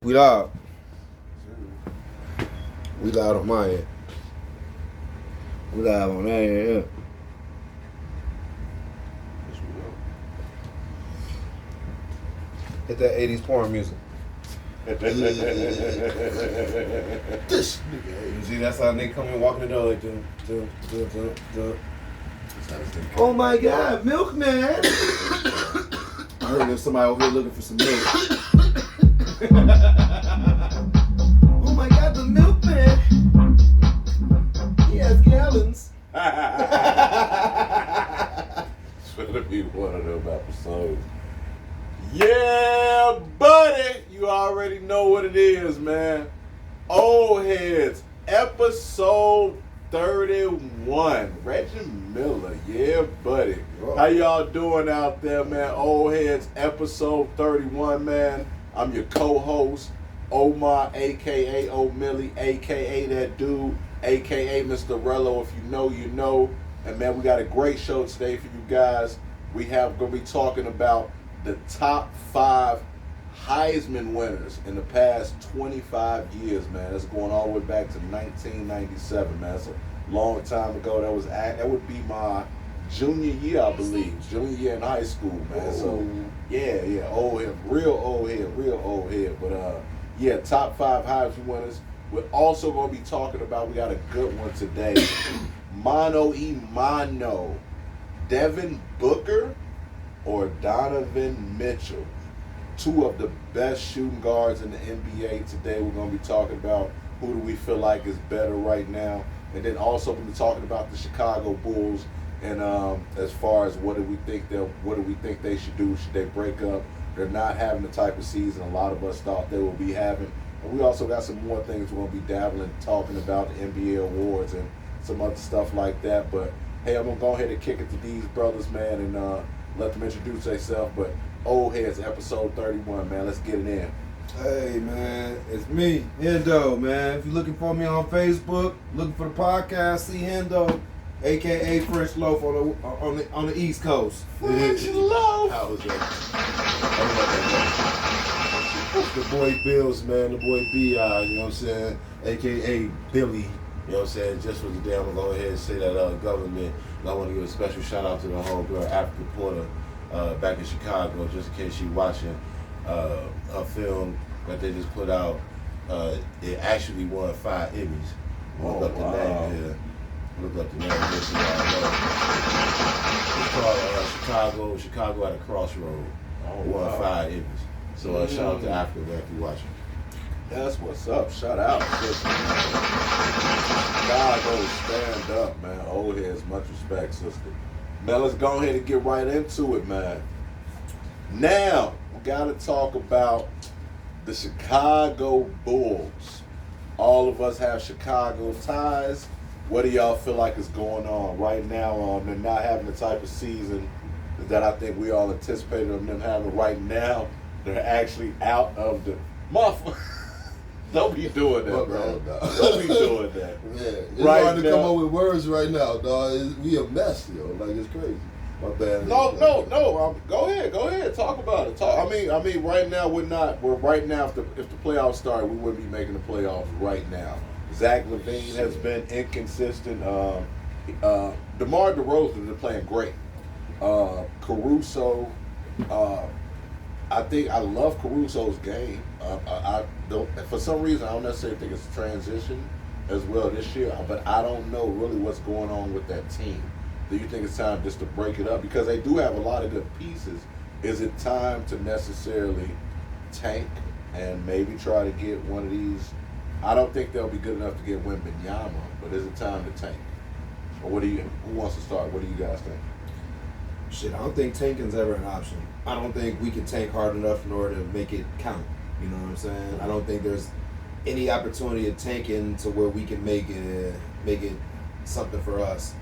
We live. We live on my end. We live on that end. Hit that 80s porn music. This nigga. You see, that's how they come in walking the door like, duh. Oh my God, milkman! I heard there's somebody over here looking for some milk. Oh my God, the milkman! He has gallons. It's gonna be one of them episodes. Yeah, buddy! You already know what it is, man. Old Heads, episode 31. Reggie Miller, yeah, buddy. How y'all doing out there, man? Old Heads, episode 31, man. I'm your co-host, Omar, a.k.a. O'Milly, a.k.a. that dude, a.k.a. Mr. Rello. If you know, you know. And, man, we got a great show today for you guys. We have going to be talking about the top 5 Heisman winners in the past 25 years, man. That's going all the way back to 1997, man. That's a long time ago. That would be my junior year, I believe. Junior year in high school, man. So, yeah, old head, real old head. But, yeah, top 5 Heisman winners. We're also going to be talking about, we got a good one today, Mano y Mano, Devin Booker or Donovan Mitchell. 2 of the best shooting guards in the NBA today. We're going to be talking about who do we feel like is better right now. And then also we'll be talking about the Chicago Bulls and as far as what do we think they should do? Should they break up? They're not having the type of season a lot of us thought they will be having. And we also got some more things we're going to be dabbling, talking about the NBA awards and some other stuff like that. But hey, I'm going to go ahead and kick it to these brothers, man, and let them introduce themselves. But Old Heads, episode 31, man. Let's get it in. Hey, man, it's me, Hendo, man. If you're looking for me on Facebook, looking for the podcast, see Hendo, a.k.a. French Loaf on the East Coast. French Loaf. How was that? The boy Bills, man. The boy B.I., you know what I'm saying? A.k.a. Billy, you know what I'm saying? Just for the day, I'm going to go ahead and say that government. And I want to give a special shout out to the homegirl, Africa Porter, back in Chicago, just in case she's watching a film that they just put out. It actually won 5 Emmys. Look up the name here. Look up the name here so y'all know. It's called Chicago at a Crossroad. It won 5 Emmys. So shout out to Africa, man, if you're watching. That's what's up. Shout out. Sister, Chicago, stand up, man. Old Heads, much respect, sister. Man, let's go ahead and get right into it, man. Now, we got to talk about the Chicago Bulls. All of us have Chicago ties. What do y'all feel like is going on right now? They're not having the type of season that I think we all anticipated of them having right now. They're actually out of the muff. Don't be doing that, bro. Don't be doing that. Yeah, it's right hard to now. come up with words right now, dog. We a mess, yo. Like, it's crazy. My bad. No. Go ahead. Talk about it. I mean, right now right now. If the playoffs start, we wouldn't be making the playoffs right now. Zach LaVine has been inconsistent. DeMar DeRozan is playing great. Caruso. I think I love Caruso's game. I don't. For some reason, I don't necessarily think it's a transition as well this year. But I don't know really what's going on with that team. Do you think it's time just to break it up? Because they do have a lot of good pieces. Is it time to necessarily tank and maybe try to get one of these? I don't think they'll be good enough to get Wembanyama, but is it time to tank? Or who wants to start? What do you guys think? Shit, I don't think tanking's ever an option. I don't think we can tank hard enough in order to make it count. You know what I'm saying? I don't think there's any opportunity of tanking to where we can make it something for us.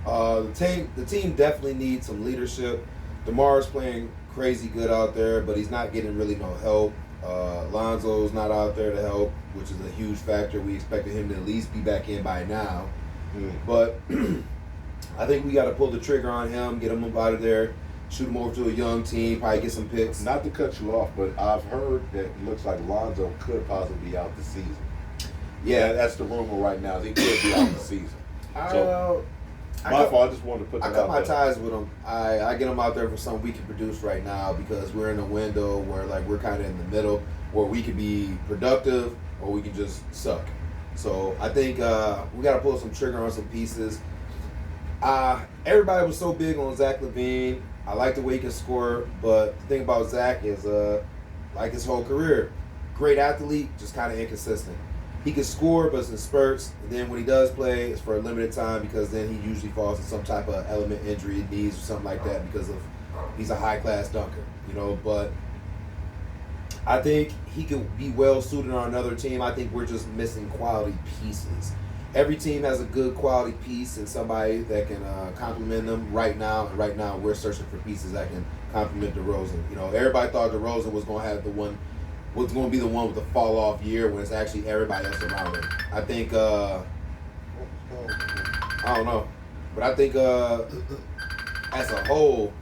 The team definitely needs some leadership. DeMar's playing crazy good out there, but he's not getting really no help. Lonzo's not out there to help, which is a huge factor. We expected him to at least be back in by now. But I think we got to pull the trigger on him, get him up out of there. shoot him over to a young team, probably get some picks. Not to cut you off, but I've heard that it looks like Lonzo could possibly be out the season. Yeah, That's the rumor right now. He could be out the season. So, I my fault. I just wanted to put that I cut out my there. ties with him. I get him out there for something we can produce right now because we're in a window where like we're kind of in the middle where we could be productive or we can just suck. So I think we got to pull some trigger on some pieces. Everybody was so big on Zach LaVine. I like the way he can score, but the thing about Zach is like his whole career, great athlete, just kind of inconsistent. He can score, but it's in spurts. And then when he does play, it's for a limited time because then he usually falls in some type of element injury, knees or something like that because of he's a high class dunker, you know. But I think he could be well suited on another team. I think we're just missing quality pieces. Every team has a good quality piece and somebody that can complement them right now. And right now, we're searching for pieces that can complement DeRozan. You know, everybody thought DeRozan was going to have was going to be the one with the fall off year when it's actually everybody else around him. I think, I don't know, but I think as a whole,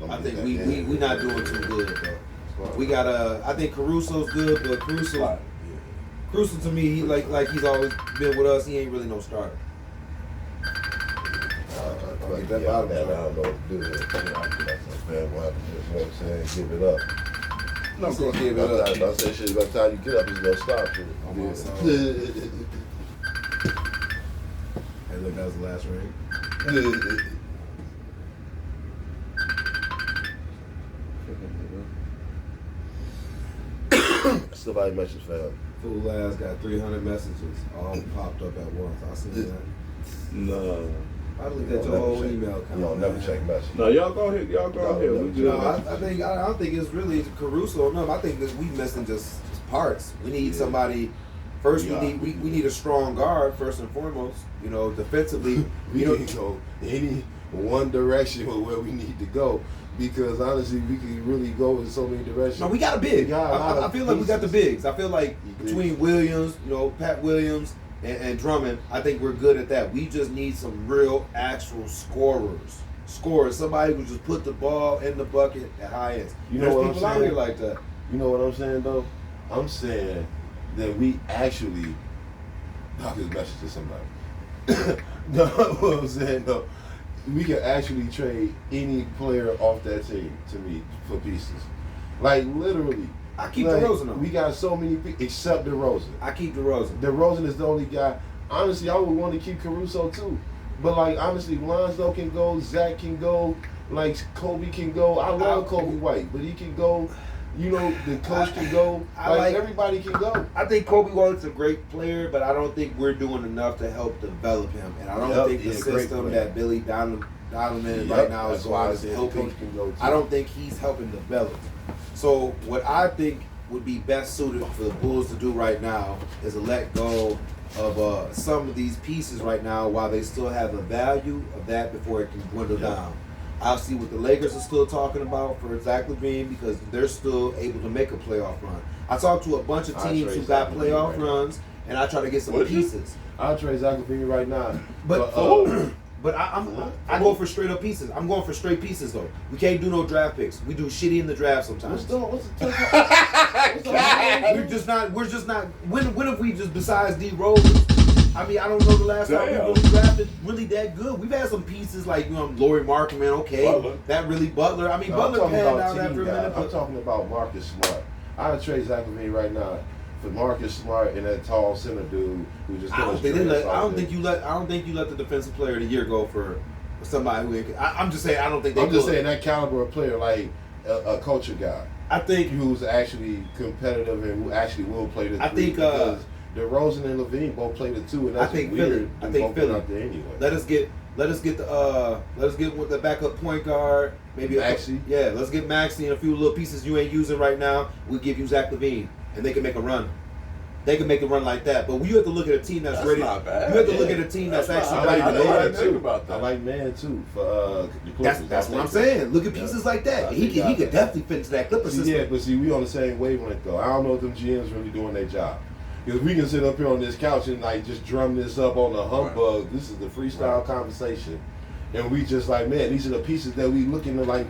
I think we not doing too good though. We got I think Caruso's good, but Caruso to me, he like he's always been with us. He ain't really no starter. I don't know what to do here. Man, we'll have to just, you know what I'm saying, give it up. I'm going to give it up. Don't say shit. By the time you get up, it's going to stop you. Hey, look, that was the last ring. Somebody message fam. Fool ass got 300 messages all popped up at once. I seen that. No. I looked at your whole email. You don't never check messages. No, y'all go ahead. Y'all go ahead. We No, just, I don't think it's really Caruso. No, I think that we missing just parts. We need somebody. First, we need a strong guard first and foremost. You know, defensively, We can go any one direction with where we need to go because honestly, we can really go in so many directions. No, we got a big. I feel like we got the bigs. I feel like between Williams, you know, Pat Williams and Drummond, I think we're good at that. We just need some real actual scorers. Somebody who just put the ball in the bucket at high ends. You know There's what I'm people out saying? here like that. You know what I'm saying though? I'm saying that we actually I just message to somebody. No, what I'm saying though, we can actually trade any player off that team to me for pieces. Like literally. I keep like, DeRozan on. We got so many people except DeRozan. I keep DeRozan. DeRozan is the only guy. Honestly, I would want to keep Caruso too. But like honestly, Lonzo can go, Zach can go, like Kobe can go. I love Kobe White, but he can go. You know, the coach can go. Like everybody can go. I think Kobe White's a great player, but I don't think we're doing enough to help develop him. And I don't think the system that Billy Donovan right now is going is helping. I don't think he's helping develop. So what I think would be best suited for the Bulls to do right now is to let go of some of these pieces right now while they still have the value of that before it can dwindle down. I'll see what the Lakers are still talking about for Zach LaVine because they're still able to make a playoff run. I talked to a bunch of teams who got playoff runs, and I try to get some pieces. I'll trade Zach LaVine right now. But I go for straight up pieces. I'm going for straight pieces though. We can't do no draft picks. We do shitty in the draft sometimes. What's the We're just not. When have we just besides D Rose? I mean, I don't know the last time we really drafted really that good. We've had some pieces like Laurie Markman, okay, Butler. that really Butler. I mean, Butler panned out after a minute. I'm talking about Marcus Smart. I would trade Zach LaVine right now for Marcus Smart and that tall center dude who just. I don't think you let the defensive player of the year go for somebody who. I'm just saying I don't think. I'm just saying that caliber of player, like a culture guy. I think who's actually competitive and who actually will play the three. I think because DeRozan and LaVine both play the two, and that's weird. I think Philly. Out there anyway. Let us get with the backup point guard. Maybe Maxey. Let's get Maxey and a few little pieces you ain't using right now. We'll give you Zach LaVine, and they can make a run. They can make a run like that, but you have to look at a team that's ready. Not bad. You have to look at a team that's actually ready to go. I like Man too for the Clippers. That's what I'm saying. Look at pieces like that. He could definitely fit into that Clippers system. Yeah, but see, we on the same wavelength though. I don't know if them GMs really doing their job. Because we can sit up here on this couch and like just drum this up on the humbug. Right. This is the freestyle conversation, and we just like, man, these are the pieces that we looking to like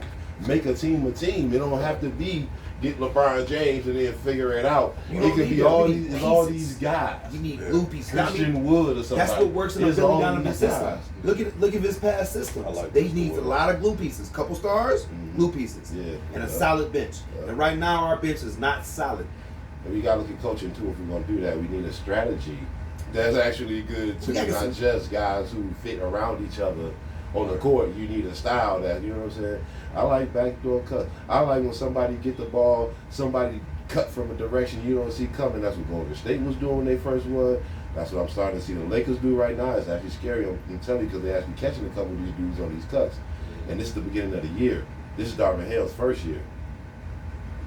make a team a team. It don't have to be get LeBron James and then figure it out. You It don't could need be that. all You need these all pieces. these guys. You need glue pieces. I mean, Christian Wood or something. that's what works in a It's Billy all Donovan these system. guys. Look at his past systems. I like They Christian need a Wood. lot of glue pieces. Couple stars, glue pieces, Yeah. and a Yeah. solid bench. Yeah. And right now our bench is not solid. And we gotta look at coaching too. If we're gonna do that, we need a strategy that's actually good too. We gotta Not some- just guys who fit around each other on the court. You need a style that, you know what I'm saying? I like backdoor cut. I like when somebody get the ball, somebody cut from a direction you don't see coming. That's what Golden State was doing when they first won. That's what I'm starting to see the Lakers do right now. It's actually scary. I'm telling you, because they're actually catching a couple of these dudes on these cuts. And this is the beginning of the year. This is Darvin Hale's first year.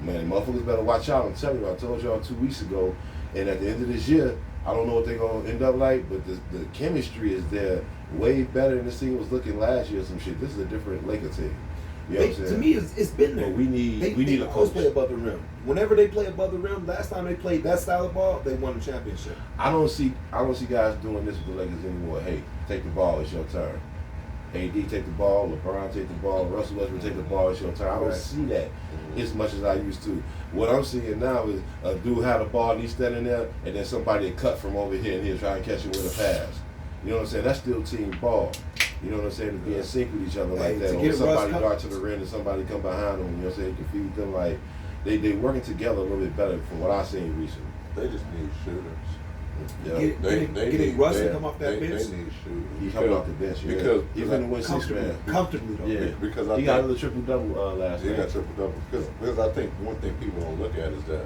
Man, motherfuckers better watch out. I'm telling you, I told y'all 2 weeks ago. And at the end of this year, I don't know what they're going to end up like, but the chemistry is there way better than this team was looking last year. Some shit. This is a different Laker team. You know what I'm To saying? me, it's been there. But we need they a always coach. play above the rim. Whenever they play above the rim, last time they played that style of ball, they won the championship. I don't see guys doing this with the Lakers anymore. Hey, take the ball, it's your turn. AD take the ball, LeBron take the ball, Russell Westbrook take the ball, it's your turn. I don't Right. see that as much as I used to. What I'm seeing now is a dude had the ball and he's standing there, and then somebody cut from over here and he'll try and catch it with a pass. You know what I'm saying? That's still team ball. You know what I'm saying? To be in sync with each other Hey, like that. to Or get somebody Russ dart to the rim and somebody come behind them. You know what I'm saying? Confuse them. Like they working together a little bit better from what I've seen recently. They just need shooters. Yeah. Getting Russ to come off that they bench need shooters. He coming off the bench. Yeah. because he's gonna win 6 man. comfortably though. Yeah. because I He think, got another triple double last he night. got triple double because I think one thing people don't look at is that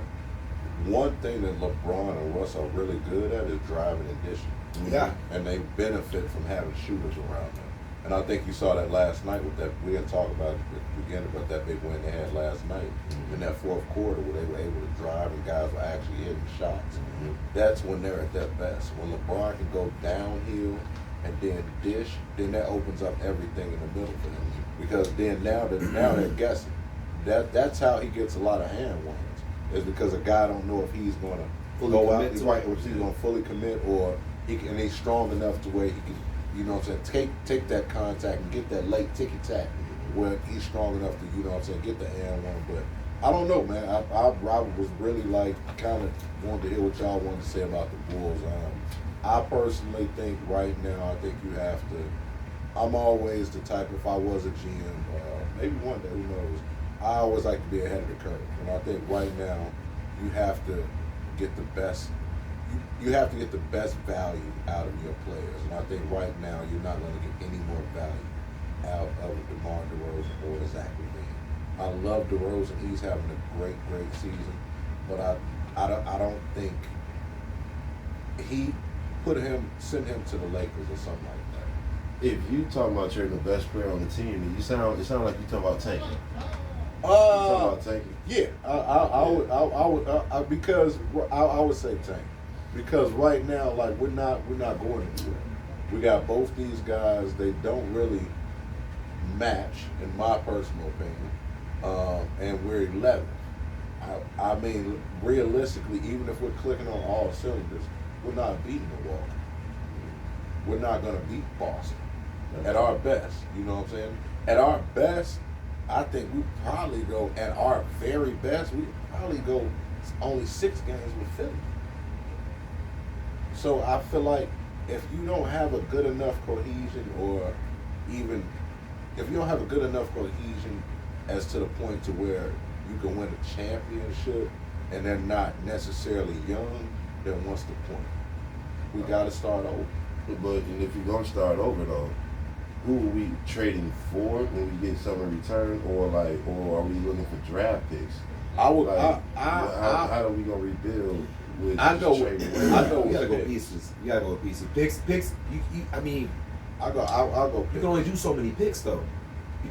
one thing that LeBron and Russ are really good at is driving and dishing. Yeah. And they benefit from having shooters around them. And I think you saw that last night with that. We didn't talk about it at the beginning, but that big win they had last night in that fourth quarter where they were able to drive and guys were actually hitting shots. That's when they're at their best. When LeBron can go downhill and then dish, then that opens up everything in the middle for them. Because then now they're guessing. That's how he gets a lot of hand ones. Is because a guy don't know if he's going to Fully go out, commit to right, it. or if he's going to fully commit, or and he's strong enough to where he can, you know what I'm saying, take that contact and get that late ticky tack where he's strong enough to, you know what I'm saying, get the and one. But I don't know, man. I was really like kind of wanted to hear what y'all wanted to say about the Bulls. I personally think right now, I think you have to. I'm always the type, if I was a GM, maybe one day, who knows, I always like to be ahead of the curve. And I think right now, you have to get the best. You have to get the best value out of your players. And I think right now, you're not going to get any more value out of DeMar DeRozan or Zach LaVine. I love DeRozan. He's having a great season. But I don't think he send him to the Lakers or something like that. If you talking about trading the best player on the team, it sound like you talking about tanking. You talking about tanking? Yeah, I would because I would say tank because right now like we're not going anywhere. We got both these guys. They don't really match, in my personal opinion, and we're 11th. I mean, realistically, even if we're clicking on all cylinders, we're not beating Milwaukee. We're not going to beat Boston at our best. You know what I'm saying? At our best, I think we probably go, at our very best, we probably go only 6 games with Philly. So I feel like if you don't have a good enough cohesion, or even if you don't have a good enough cohesion as to the point to where you can win a championship and they're not necessarily young, then what's the point? We got to start over. But if you're gonna start over though, who are we trading for when we get something in return, or are we looking for draft picks? I would. Like, how are we gonna rebuild with I go trading with- away? I go You gotta go picks. pieces. You gotta go pieces. Picks. I mean, I'll go. you Picks. can only do so many picks though.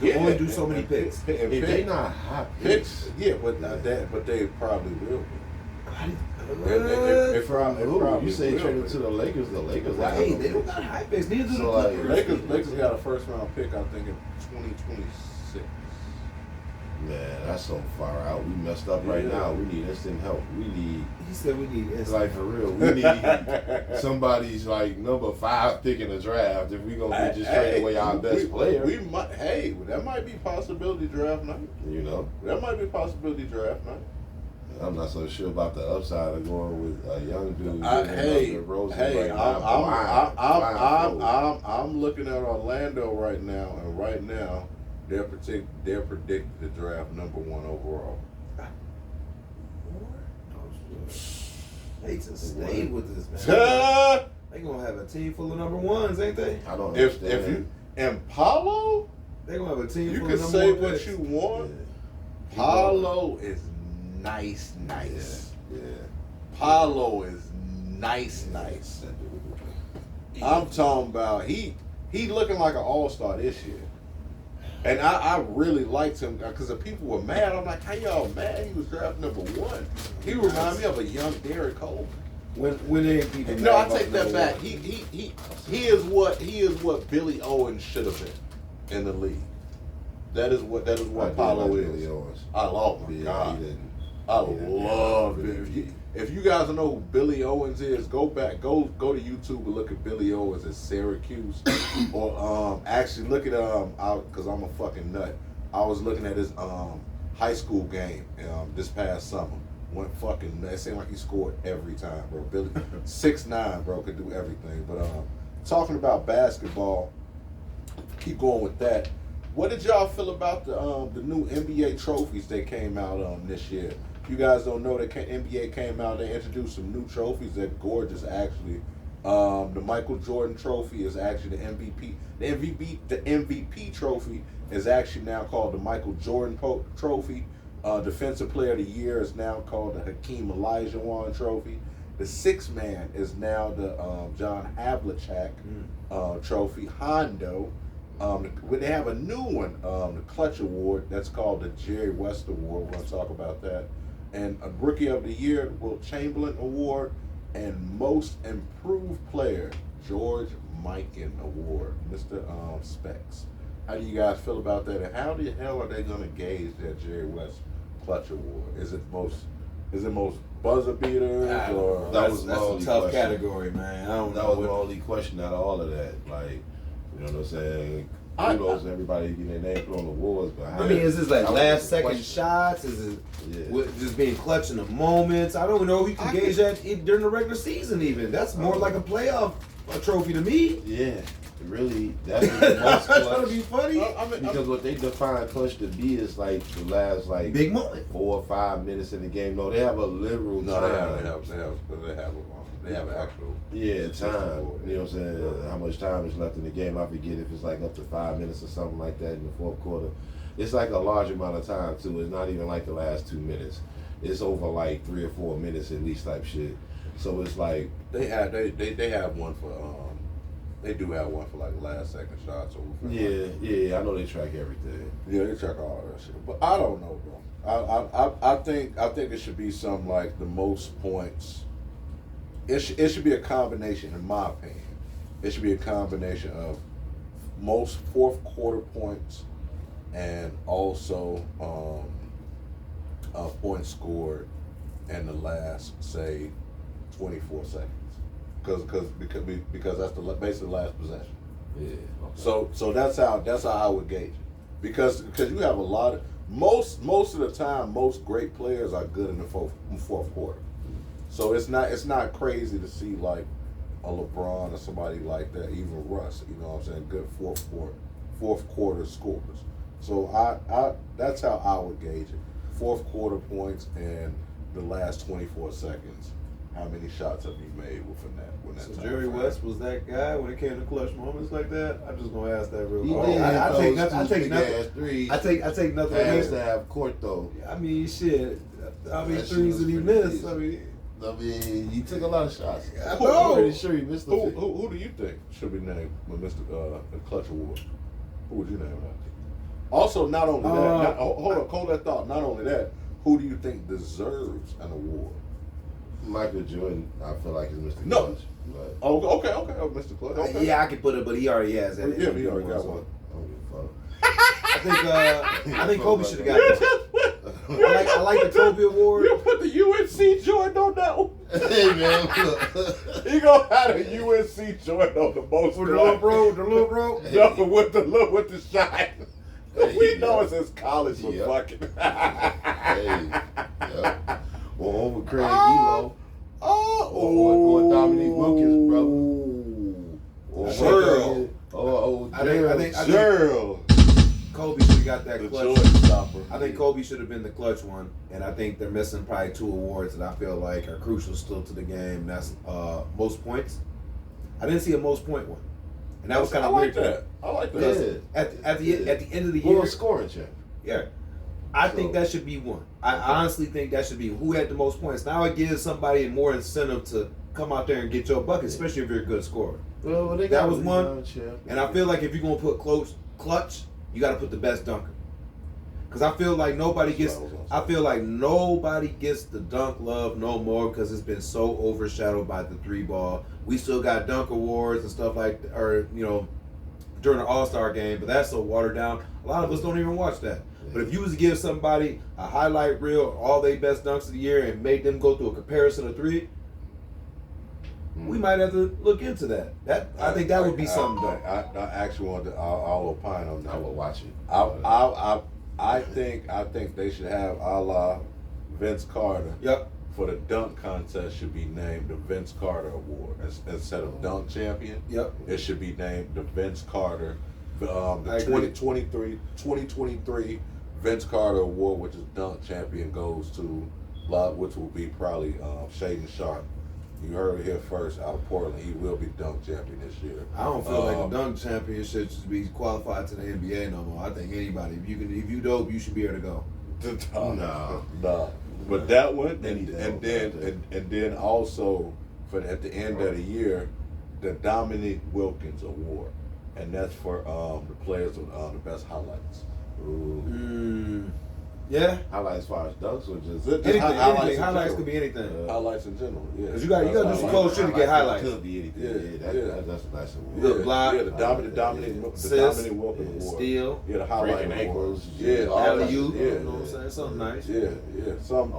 You can only do so many picks. And If they not hot picks, yeah, but not that. But they probably will be. How do- It probably you say will trade be. to the Lakers Hey, they don't got high picks. Neither do So, the like, Clippers. Lakers got a first round pick, I think, in 2026. Man, that's so far out. We messed up right now. We need instant help. We need. He said we need instant. Like, for real, we need somebody's like number 5 pick in the draft if we gonna just trade away our best player. We might. Hey, that might be possibility draft night. You know, that might be possibility draft night. I'm not so sure about the upside of going with a young dude. I'm looking at Orlando right now, and right now they're predicted to draft number 1 overall. They just stayed with this, man. They gonna have a team full of number 1s, ain't they? I don't If understand. you and Paulo, They gonna have a team you full can of number say 1 what picks. you want. Yeah. Paulo is nice. Yeah. Paulo is nice. I'm talking about he looking like an all-star this year. And I really liked him because the people were mad. I'm like, how y'all mad? He was drafted number 1. He reminded me of a young Derek Cole. When ain't people No, I mad take about that back. number He is what Billy Owens should have been in the league. That is what Paulo is. Billy Owens. I love my Yeah, God. he didn't. I love it. If you guys don't know who Billy Owens is, go to YouTube and look at Billy Owens at Syracuse, or actually look at because I'm a fucking nut. I was looking at his high school game this past summer. Went fucking nuts. It seemed like he scored every time, bro. Billy 6'9", bro, could do everything. But talking about basketball, keep going with that. What did y'all feel about the new NBA trophies that came out this year? If you guys don't know, the NBA came out. They introduced some new trophies that gorgeous. Actually, the Michael Jordan Trophy is actually the MVP. The MVP trophy is actually now called the Michael Jordan Trophy. Defensive Player of the Year is now called the Hakeem Olajuwon Trophy. The Sixth Man is now the John Havlicek Trophy. Hondo. They have a new one, the Clutch Award, that's called the Jerry West Award. We're going to talk about that. And a Rookie of the Year, Wilt Chamberlain Award, and Most Improved Player, George Mikan Award, Mr. Specs. How do you guys feel about that? And how the hell are they going to gauge that Jerry West Clutch Award? Is it most buzzer beaters, or That's my a only tough question. category, man. I don't That know. was my only question out of all of that. Like, you know what I'm saying? Kudos to everybody getting their name put on the awards, but I mean, is this like that was last the second question. shots? Is it Yeah. just being clutch in the moments? I don't know. You can gauge that during the regular season. Even that's more like a playoff trophy to me. Yeah, really, that's the most That's gonna be clutch. funny. Because what they define clutch to be is like the last like Big moment. 4 or 5 minutes in the game. No, they have a literal no, time. they have an actual Time. You know what I'm saying? How much time is left in the game? I forget if it's like up to 5 minutes or something like that in the fourth quarter. It's like a large amount of time too. It's not even like the last 2 minutes. It's over like 3 or 4 minutes at least type shit. So it's like they have one for they do have one for like last second shots or yeah. I know they track everything. Yeah, they track all that shit. But I don't know, bro. I think it should be something like the most points. It should be a combination, in my opinion. It should be a combination of most fourth quarter points and also points scored in the last, say, 24 seconds. Because that's basically the last possession. Yeah. So that's how I would gauge it. Because you have a lot of most of the time most great players are good in the fourth quarter. So it's not crazy to see like a LeBron or somebody like that, even Russ, you know what I'm saying, good fourth quarter scorers. So I that's how I would gauge it. Fourth quarter points and the last 24 seconds. How many shots have you made within that? So Jerry West was that guy when it came to clutch moments like that. I'm just gonna ask that real He quick. did I take those nothing. two big-ass threes. I take nothing. Has away. to have court though. I mean, shit. How many That shit threes was did he pretty miss? decent. I mean, he took a lot of shots. I I'm know. pretty sure he missed the Who do you think should be named with Mr. The Clutch Award? Who would you name that? Also, not only that, hold that thought. Not only that, who do you think deserves an award? Michael Jordan, I feel like is Mr. No. Clutch. But Oh, okay, Mr. Clutch. Okay. Yeah, I could put it, but he already has that. Yeah, he already got one. I don't give a fuck. I think Kobe should have got it. I like the Kobe Award. You put the UNC Jordan on that one. Hey man, look. He gonna have a UNC Jordan on the most. For the little bro, No, with the shine. Hey, We know yeah. it's his college for Yeah. fucking. Hey, yeah. Or over Craig Oh. Elo. Oh, Or Dominique Wilkins, brother. Or Gerald. I think Gerald, Kobe should have got that the clutch. Jordan stopper. I think Kobe should have been the clutch one, and I think they're missing probably 2 awards that I feel like are crucial still to the game. And that's most points. I didn't see a most point one, and that was kind I of like weird. that. I like that. Because at the end of the year, World scoring champ. yeah, I So- think that should be one. I honestly think that should be who had the most points. Now it gives somebody more incentive to come out there and get your bucket, especially if you're a good scorer. Well, they That got was one. champ. And I feel like if you're gonna put clutch, you got to put the best dunker. Because I feel like nobody gets. I feel like nobody gets the dunk love no more because it's been so overshadowed by the 3 ball. We still got dunk awards and stuff like, or during the All-Star game, but that's so watered down. A lot of us don't even watch that. But if you was to give somebody a highlight reel, of all their best dunks of the year, and made them go through a comparison of 3, we might have to look into that. I think that would be something though. I actually want to. I'll opine on that. I will watch it. I think they should have a la Vince Carter. Yep. For the dunk contest should be named the Vince Carter Award instead of dunk champion. Yep. It should be named the Vince Carter, the I agree. 2023 Vince Carter Award, which is dunk champion, goes to which will be probably Shaden Sharp. You heard it here first out of Portland. He will be dunk champion this year. I don't feel like the dunk championship should be qualified to the NBA no more. I think anybody, if you dope, you should be able to go. No. But that one, Any day. and then also for at the end of the year, the Dominique Wilkins Award, and that's for the players with the best highlights. Ooh. Yeah. Highlights as far as dunks or just Anything. highlights in Highlights general. could be anything. Highlights in general, yeah. 'Cause you gotta do some close shit to get highlights. Could be anything. Yeah. That's a nice award. Good block. Yeah, the Dominic Assist. Wilkins Award. Steal. Yeah, the highlight Breaking ankles. Yeah, all Alley that. oop. Yeah, You know what I'm saying? Something nice. Yeah. Some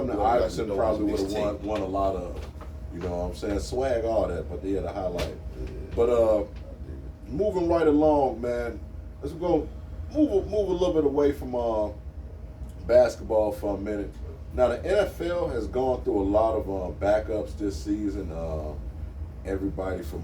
that Well, Iverson like probably would mixtape. have won a lot of. You know what I'm saying? Swag, all that, but yeah, the highlight. But moving right along, man. Let's go move a little bit away from basketball for a minute. Now the NFL has gone through a lot of backups this season. Everybody from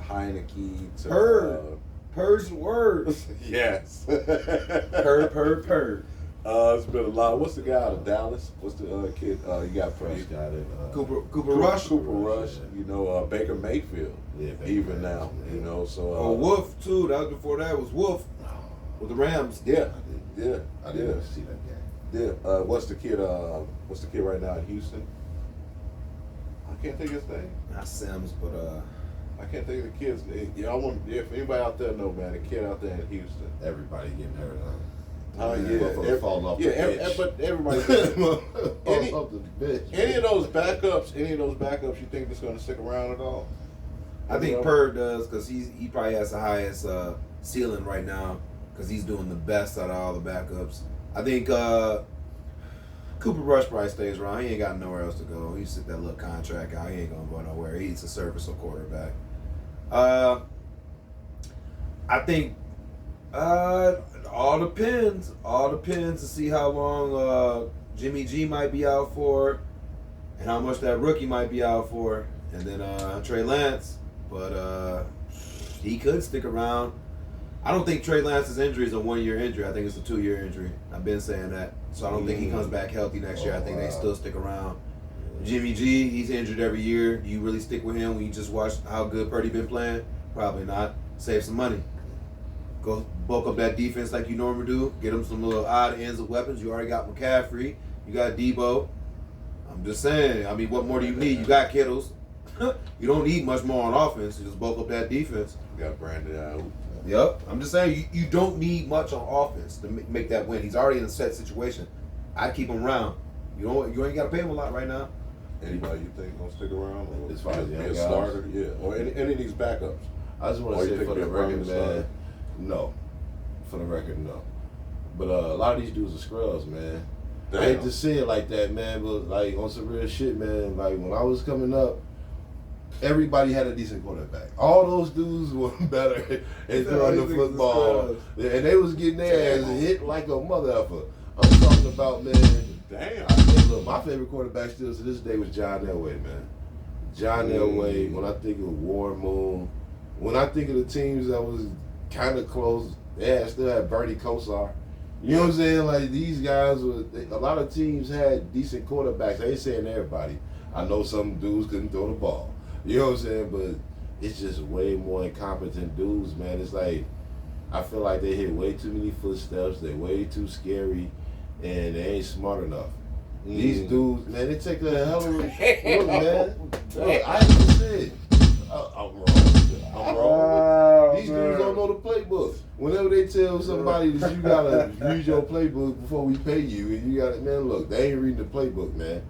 Heineke to Persian words. yes. Purr. It's been a lot. What's the guy out of Dallas? What's the kid? You got Fresh pretty got it. Cooper Rush. Cooper Rush. You know Baker Mayfield. Yeah, Baker even Mayfield, now. yeah. You know so. Oh, Wolf too. That was before that was Wolf with the Rams. Yeah. I didn't see that game. Yeah. What's the kid? What's the kid right now in Houston? I can't think of his name. Not Sims, but I can't think of the kid's name. Yeah, if anybody out there know, man, the kid out there in Houston. Everybody getting hurt. Yeah, fall off the yeah, bench. but everybody. Fall off the bench. Any of those backups, you think that's going to stick around at all? I think Purr does because he probably has the highest ceiling right now because he's doing the best out of all the backups. I think Cooper Rush probably stays around. He ain't got nowhere else to go. He sit that little contract out. He ain't gonna go nowhere. He's a serviceable quarterback. I think all depends. All depends to see how long Jimmy G might be out for, and how much that rookie might be out for, and then Trey Lance. But he could stick around. I don't think Trey Lance's injury is a 1-year injury. I think it's a 2-year injury. I've been saying that. So I don't think he comes back healthy next year. I think they still stick around. Jimmy G, he's injured every year. Do you really stick with him when you just watch how good Purdy been playing? Probably not. Save some money. Go bulk up that defense like you normally do. Get them some little odd ends of weapons. You already got McCaffrey. You got Debo. I'm just saying. I mean, what more do you need? You got Kittles. You don't need much more on offense. You just bulk up that defense. You got Brandon out. Yep. I'm just saying, you don't need much on offense to make that win. He's already in a set situation. I'd keep him around. You ain't got to pay him a lot right now. Anybody you think gonna stick around? Or As far as be young a guys? starter? Yeah. Or any of these backups? I just want Or to you say think for the they're regular record, man, starter? no. For the record, no. But a lot of these dudes are scrubs, man. Damn. I hate to say it like that, man, but like on some real shit, man. Like when I was coming up, everybody had a decent quarterback. All those dudes were better at throwing the football, and they was getting their ass hit like a mother effer. I'm talking about, man. Damn. Look, my favorite quarterback still to this day was John Elway, man. John Elway. When I think of War Moon, when I think of the teams that was kind of close, still had Bernie Kosar. You know what I'm saying? Like these guys a lot of teams had decent quarterbacks. I ain't saying everybody. I know some dudes couldn't throw the ball. You know what I'm saying? But it's just way more incompetent dudes, man. It's like I feel like they hit way too many footsteps. They're way too scary, and they ain't smart enough. These dudes, man, they take a hell of a look, man. Look, I ain't say I'm wrong. I'm wrong. These dudes don't know the playbook. Whenever they tell somebody that you gotta use your playbook before we pay you, and you gotta, man, look, they ain't reading the playbook, man.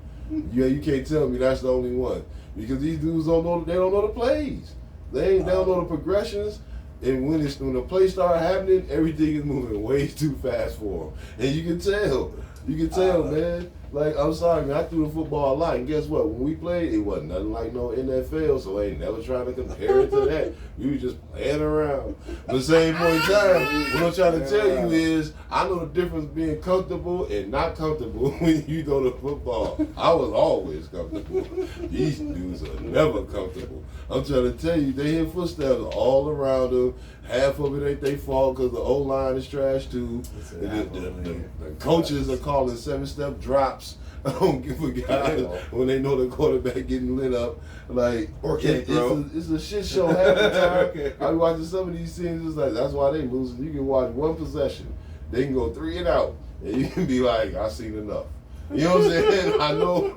You can't tell me that's the only one because these dudes don't know. They don't know the plays. They don't know the progressions. And when the play start happening, everything is moving way too fast for them, and you can tell. You can tell, man. Like, I'm sorry, man, I threw the football a lot, and guess what? When we played, it wasn't nothing like no NFL, so I ain't never trying to compare it to that. We was just playing around. But at the same point in time, what I'm trying to tell you is, I know the difference being comfortable and not comfortable when you throw the football. I was always comfortable. These dudes are never comfortable. I'm trying to tell you, they hear footsteps all around them. Half of it ain't their fault because the O-line is trash too. The coaches are calling 7-step drops. I don't give a guy when they know the quarterback getting lit up. Like, it's a shit show half the time. I be watching some of these scenes. It's like that's why they losing. You can watch one possession, they can go 3 and out, and you can be like, I seen enough. You know what I'm saying? I know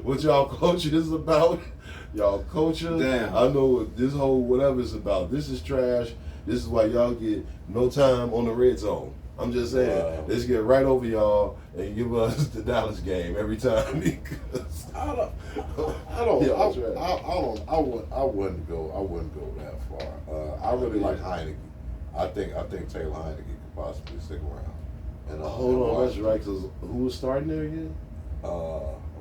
what y'all culture is about. Y'all culture. Damn. I know what this whole whatever is about. This is trash. This is why y'all get no time on the red zone. I'm just saying, let's get right over y'all and give us the Dallas game every time because I wouldn't go that far. I really like Heineke. I think Taylor Heineke could possibly stick around. And hold on, that's right. Cause who was starting there again? It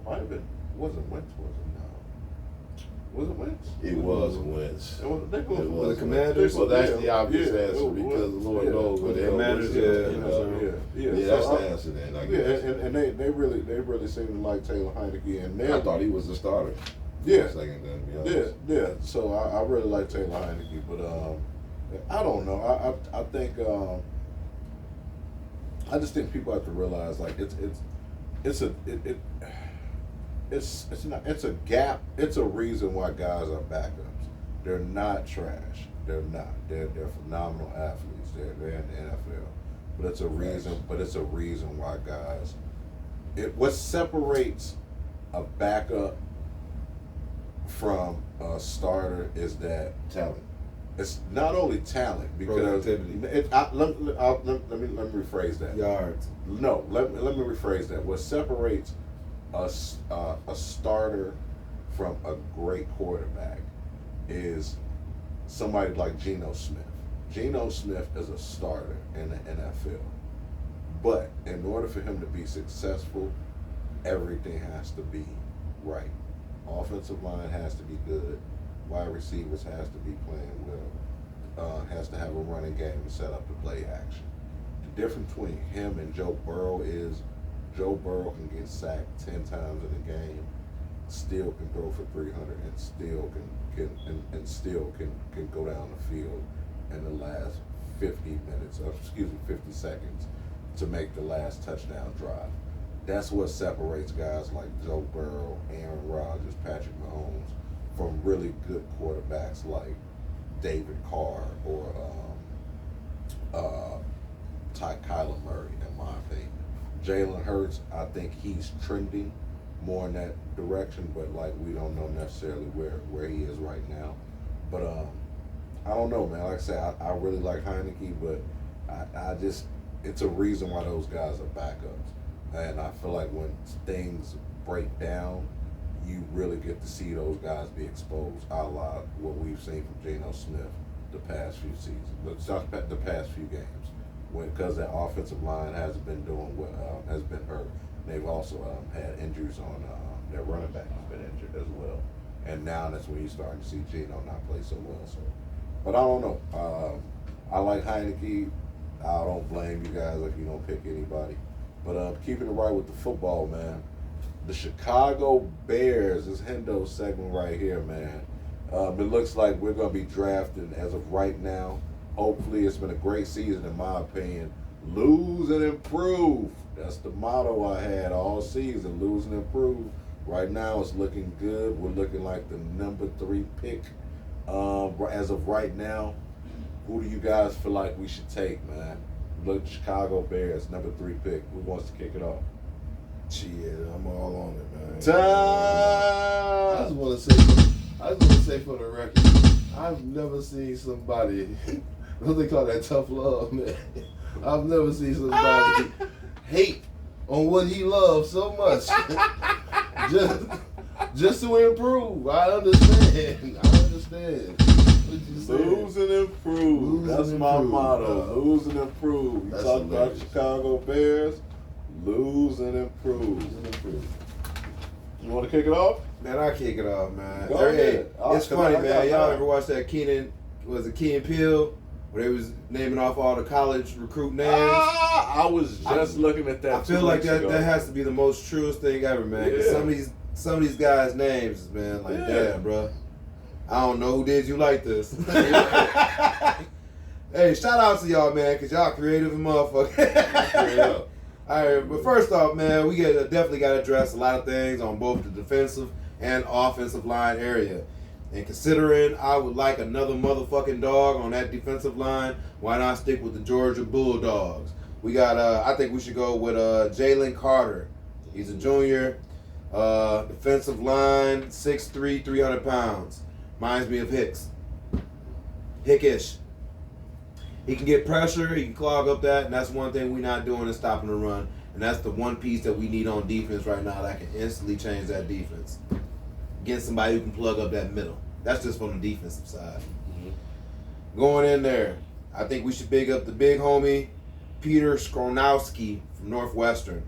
might have been. Wasn't Wentz? Was it? No. Was it Wentz? It was Wentz. It was the Commanders. Well, that's the obvious answer because Lord knows what the Commanders. That's the answer then. I guess. And they really seem to like Taylor Heineke, and I thought he was the starter. Yeah. Second, then, to be honest. Yeah. So I really like Taylor Heineke, but I don't know. I think I just think people have to realize like it's a gap. It's a reason why guys are backups. They're not trash. They're not. They're phenomenal athletes. They're in the NFL. But it's a reason. But it's a reason why guys. What separates a backup from a starter is that Talent. it's not only talent because Productivity. let me rephrase that. Yards. No, let me rephrase that. What separates a starter from a great quarterback is somebody like Geno Smith. Geno Smith is a starter in the NFL, but in order for him to be successful, everything has to be right. Offensive line has to be good. Wide receivers has to be playing well. Has to have a running game and set up the play action. The difference between him and Joe Burrow is Joe Burrow can get sacked 10 times in a game, still can throw for 300, and still can go down the field in the last 50 seconds to make the last touchdown drive. That's what separates guys like Joe Burrow, Aaron Rodgers, Patrick Mahomes from really good quarterbacks like David Carr or Kyler Murray, in my opinion. Jalen Hurts, I think he's trending more in that direction, but like we don't know necessarily where he is right now. But I don't know, man. Like I said, I really like Heineke, but I just it's a reason why those guys are backups. And I feel like when things break down, you really get to see those guys be exposed, a la what we've seen from Geno Smith the past few seasons, the past few games. because their offensive line hasn't been doing well, has been hurt. They've also had injuries on their running back has been injured as well. And now that's when you're starting to see Geno not play so well. So, but I don't know. I like Heineke. I don't blame you guys if you don't pick anybody. But keeping it right with the football, man. The Chicago Bears, this Hendo segment right here, man. It looks like we're going to be drafting as of right now. Hopefully, it's been a great season, in my opinion. Lose and improve. That's the motto I had all season. Lose and improve. Right now, it's looking good. We're looking like the number 3 pick as of right now. Who do you guys feel like we should take, man? Look, Chicago Bears, number 3 pick. Who wants to kick it off? Shit, I'm all on it, man. I just want to say for the record, I've never seen somebody, what they call that, tough love, man. I've never seen somebody hate on what he loves so much. just to improve. I understand. Lose and improve. That's my motto. Lose and improve. You talk about Chicago Bears. Lose and improve. You want to kick it off? Man, I'll kick it off, man. Go ahead. It's funny, man. Y'all ever watch that Key and Peele? Where they was naming off all the college recruit names. I was just looking at that. I feel like that has to be the most truest thing ever, man. Because some of these guys' names, man, like, damn, bro. I don't know who did you like this. Hey, shout out to y'all, man, because y'all creative and motherfucker. All right, but first off, man, we definitely got to address a lot of things on both the defensive and offensive line area. And considering I would like another motherfucking dog on that defensive line, why not stick with the Georgia Bulldogs? We got, I think we should go with Jalen Carter. He's a junior, defensive line, 6'3", 300 pounds. Reminds me of Hickish. He can get pressure, he can clog up that, and that's one thing we're not doing is stopping the run. And that's the one piece that we need on defense right now that can instantly change that defense. Get somebody who can plug up that middle. That's just from the defensive side. Mm-hmm. Going in there, I think we should big up the big homie, Peter Skronowski from Northwestern.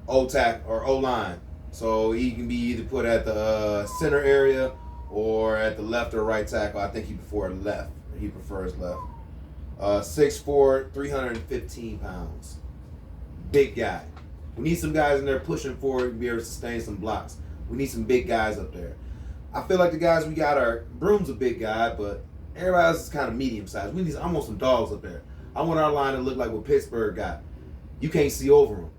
O-line. So he can be either put at the center area or at the left or right tackle. I think he prefers left. 6'4", 315 pounds. Big guy. We need some guys in there pushing forward and be able to sustain some blocks. We need some big guys up there. I feel like the guys we got are Broom's a big guy, but everybody else is kind of medium sized. I want some dogs up there. I want our line to look like what Pittsburgh got. You can't see over them.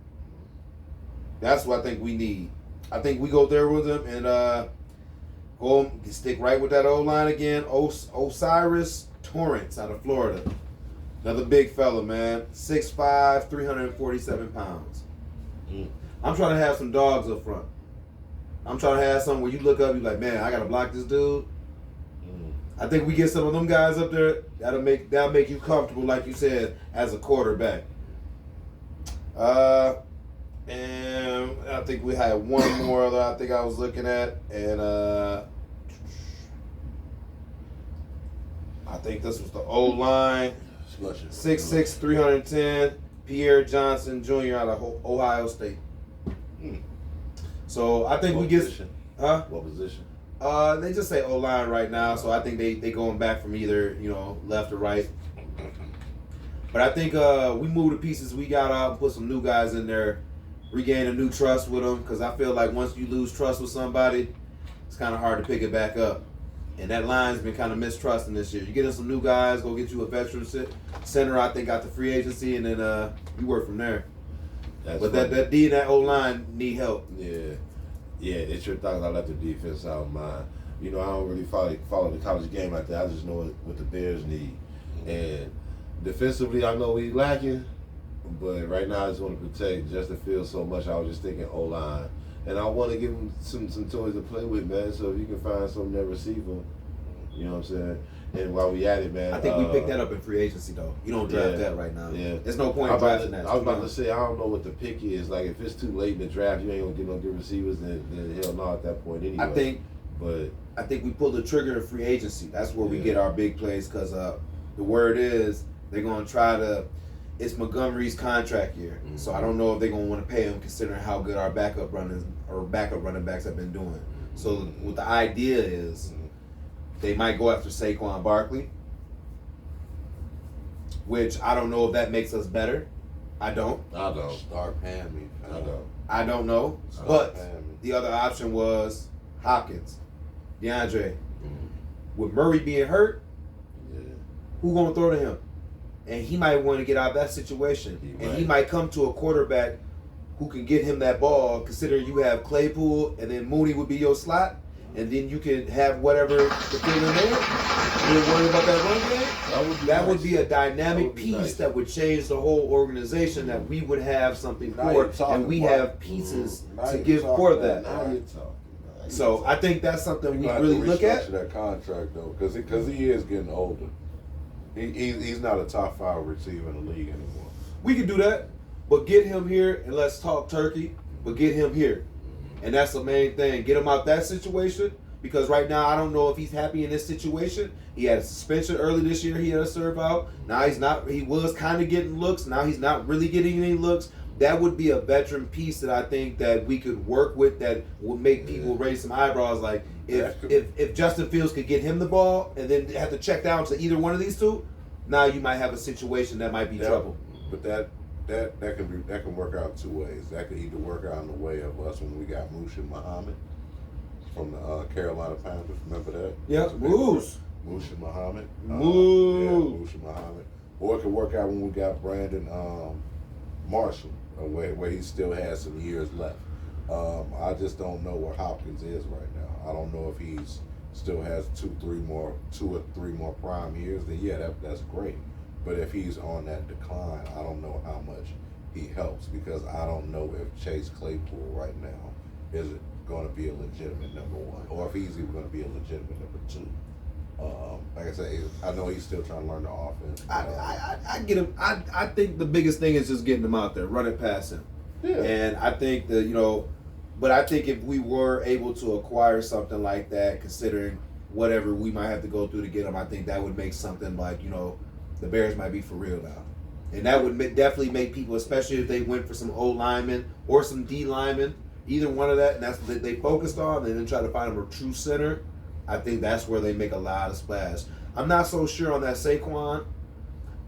That's what I think we need. I think we go there with them and go stick right with that old line again. Osiris Torrance out of Florida. Another big fella, man. 6'5", 347 pounds. I'm trying to have some dogs up front. I'm trying to have something where you look up, you're like, man, I gotta block this dude. I think we get some of them guys up there, that'll make you comfortable, like you said, as a quarterback. And I think we had one more that I think I was looking at, and I think this was the O-line. 6'6", 310, Pierre Johnson Jr. out of Ohio State. So I think What we get position? What position? They just say O-line right now, so I think they going back from either, left or right. But I think we move the pieces we got out and put some new guys in there, regain a new trust with them, because I feel like once you lose trust with somebody, it's kind of hard to pick it back up. And that line's been kind of mistrusting this year. You get in some new guys, go get you a veteran center, I think, got the free agency, and then you work from there. But that D and that O-line need help. Yeah, it's your thoughts. I let the defense out of mine. I don't really follow the college game like that. I just know what the Bears need. And defensively, I know we lacking, but right now I just want to protect Justin Fields so much. I was just thinking O-line. And I want to give him some toys to play with, man. So if you can find some that receiver, you know what I'm saying? And while we at it, man. I think we picked that up in free agency, though. You don't draft that right now. Yeah. There's no point in drafting that. I was about to say, I don't know what the pick is. Like, if it's too late in the draft, you ain't going to get no good receivers, then hell no at that point anyway. I think we pulled the trigger in free agency. That's where we get our big plays because the word is they're going to try to it's Montgomery's contract year, so I don't know if they're gonna want to pay him considering how good our backup running backs have been doing. So what the idea is, they might go after Saquon Barkley, which I don't know if that makes us better. I don't. Start paying me. I don't know. But the other option was Hopkins, DeAndre. With Murray being hurt, who gonna throw to him? And he might want to get out of that situation. He might come to a quarterback who can get him that ball, considering you have Claypool and then Mooney would be your slot, and then you can have whatever to fill in there. You ain't worried about that run game? That would be a dynamic piece that would change the whole organization, that we would have something for, and we have pieces to give for that. Now you're talking. So I think that's something we really look at. That contract though, because he is getting older. He's not a top 5 receiver in the league anymore. We can do that, but get him here and let's talk turkey. But get him here, and that's the main thing. Get him out that situation, because right now I don't know if he's happy in this situation. He had a suspension early this year. He had to serve out. Now he's not. He was kind of getting looks. Now he's not really getting any looks. That would be a veteran piece that I think that we could work with, that would make people raise some eyebrows. Like if Justin Fields could get him the ball and then have to check down to either one of these two, now you might have a situation that might be trouble. But that can work out 2 ways. That could either work out in the way of us when we got Mushin Muhammad from the Carolina Panthers. Remember that? Yeah, Mushin Muhammad. Mushin Muhammad. Or it could work out when we got Brandon Marshall, where he still has some years left. I just don't know where Hopkins is right now. I don't know if he's still has 2 or 3 more prime years. Then yeah, that's great. But if he's on that decline, I don't know how much he helps, because I don't know if Chase Claypool right now is going to be a legitimate number 1, or if he's even going to be a legitimate number 2. Like I say, I know he's still trying to learn the offense. I get him. I think the biggest thing is just getting him out there, running past him. Yeah. And I think that, but I think if we were able to acquire something like that, considering whatever we might have to go through to get him, I think that would make something like, the Bears might be for real now. And that would definitely make people, especially if they went for some O linemen or some D linemen, either one of that, and that's what they focused on, and then try to find them a true center. I think that's where they make a lot of splash. I'm not so sure on that Saquon.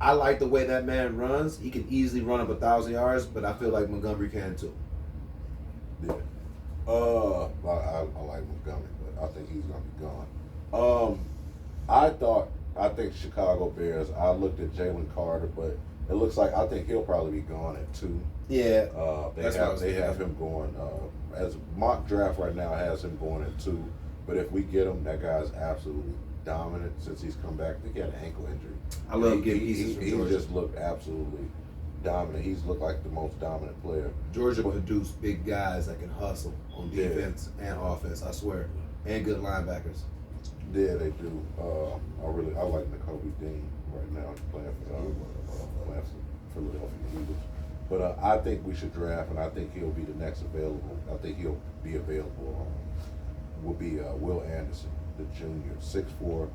I like the way that man runs. He can easily run up 1,000 yards, but I feel like Montgomery can too. Yeah. I like Montgomery, but I think he's gonna be gone. I think Chicago Bears. I looked at Jalen Carter, but it looks like I think he'll probably be gone at 2. Yeah. They have him going as mock draft right now has him going at 2. But if we get him, that guy's absolutely dominant since he's come back. I think he had an ankle injury. I love getting pieces from Georgia. He just looked absolutely dominant. He's looked like the most dominant player. Georgia produced big guys that can hustle on defense and offense, I swear. And good linebackers. Yeah, they do. I like Nakobe Dean right now. He's playing for Philadelphia Eagles. But I think we should draft, and I think he'll be the next available. I think he'll be available. Will be Will Anderson, the junior, 6'4",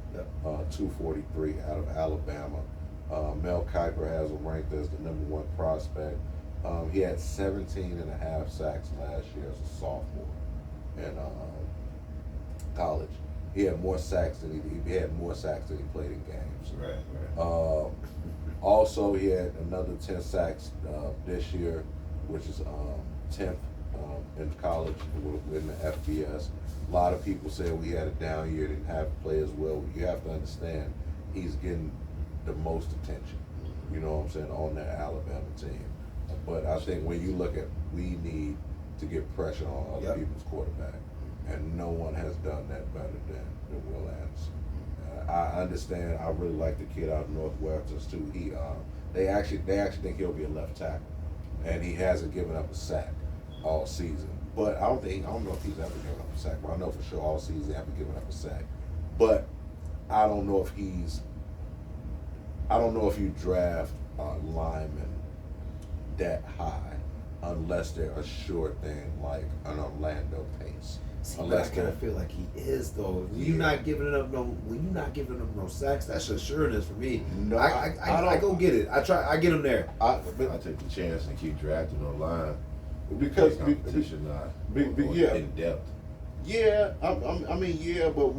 243, out of Alabama. Mel Kiper has him ranked as the #1 prospect. He had 17.5 sacks last year as a sophomore in college. He had more sacks than he played in games. Right. Also, he had another 10 sacks this year, which is 10th in college in the FBS. A lot of people say we had a down year, didn't have to play as well. You have to understand he's getting the most attention, you know what I'm saying, on that Alabama team. But I think when you look at, we need to get pressure on other people's quarterback, and no one has done that better than Will Anderson. I understand. I really like the kid out of Northwestern too. They actually think he'll be a left tackle, and he hasn't given up a sack all season. But I don't know if he's ever given up a sack. But I know for sure all season he hasn't given up a sack. But I don't know if you draft linemen that high unless they're a sure thing like an Orlando Pace. See, but I Unless kind they're- of feel like he is though. When Yeah. you're not giving up no sacks, that's assuredness for me. No, I don't- go get it. I get him there. I take the chance and keep drafting online. Because Competition yeah. in depth. Yeah, I mean, yeah, but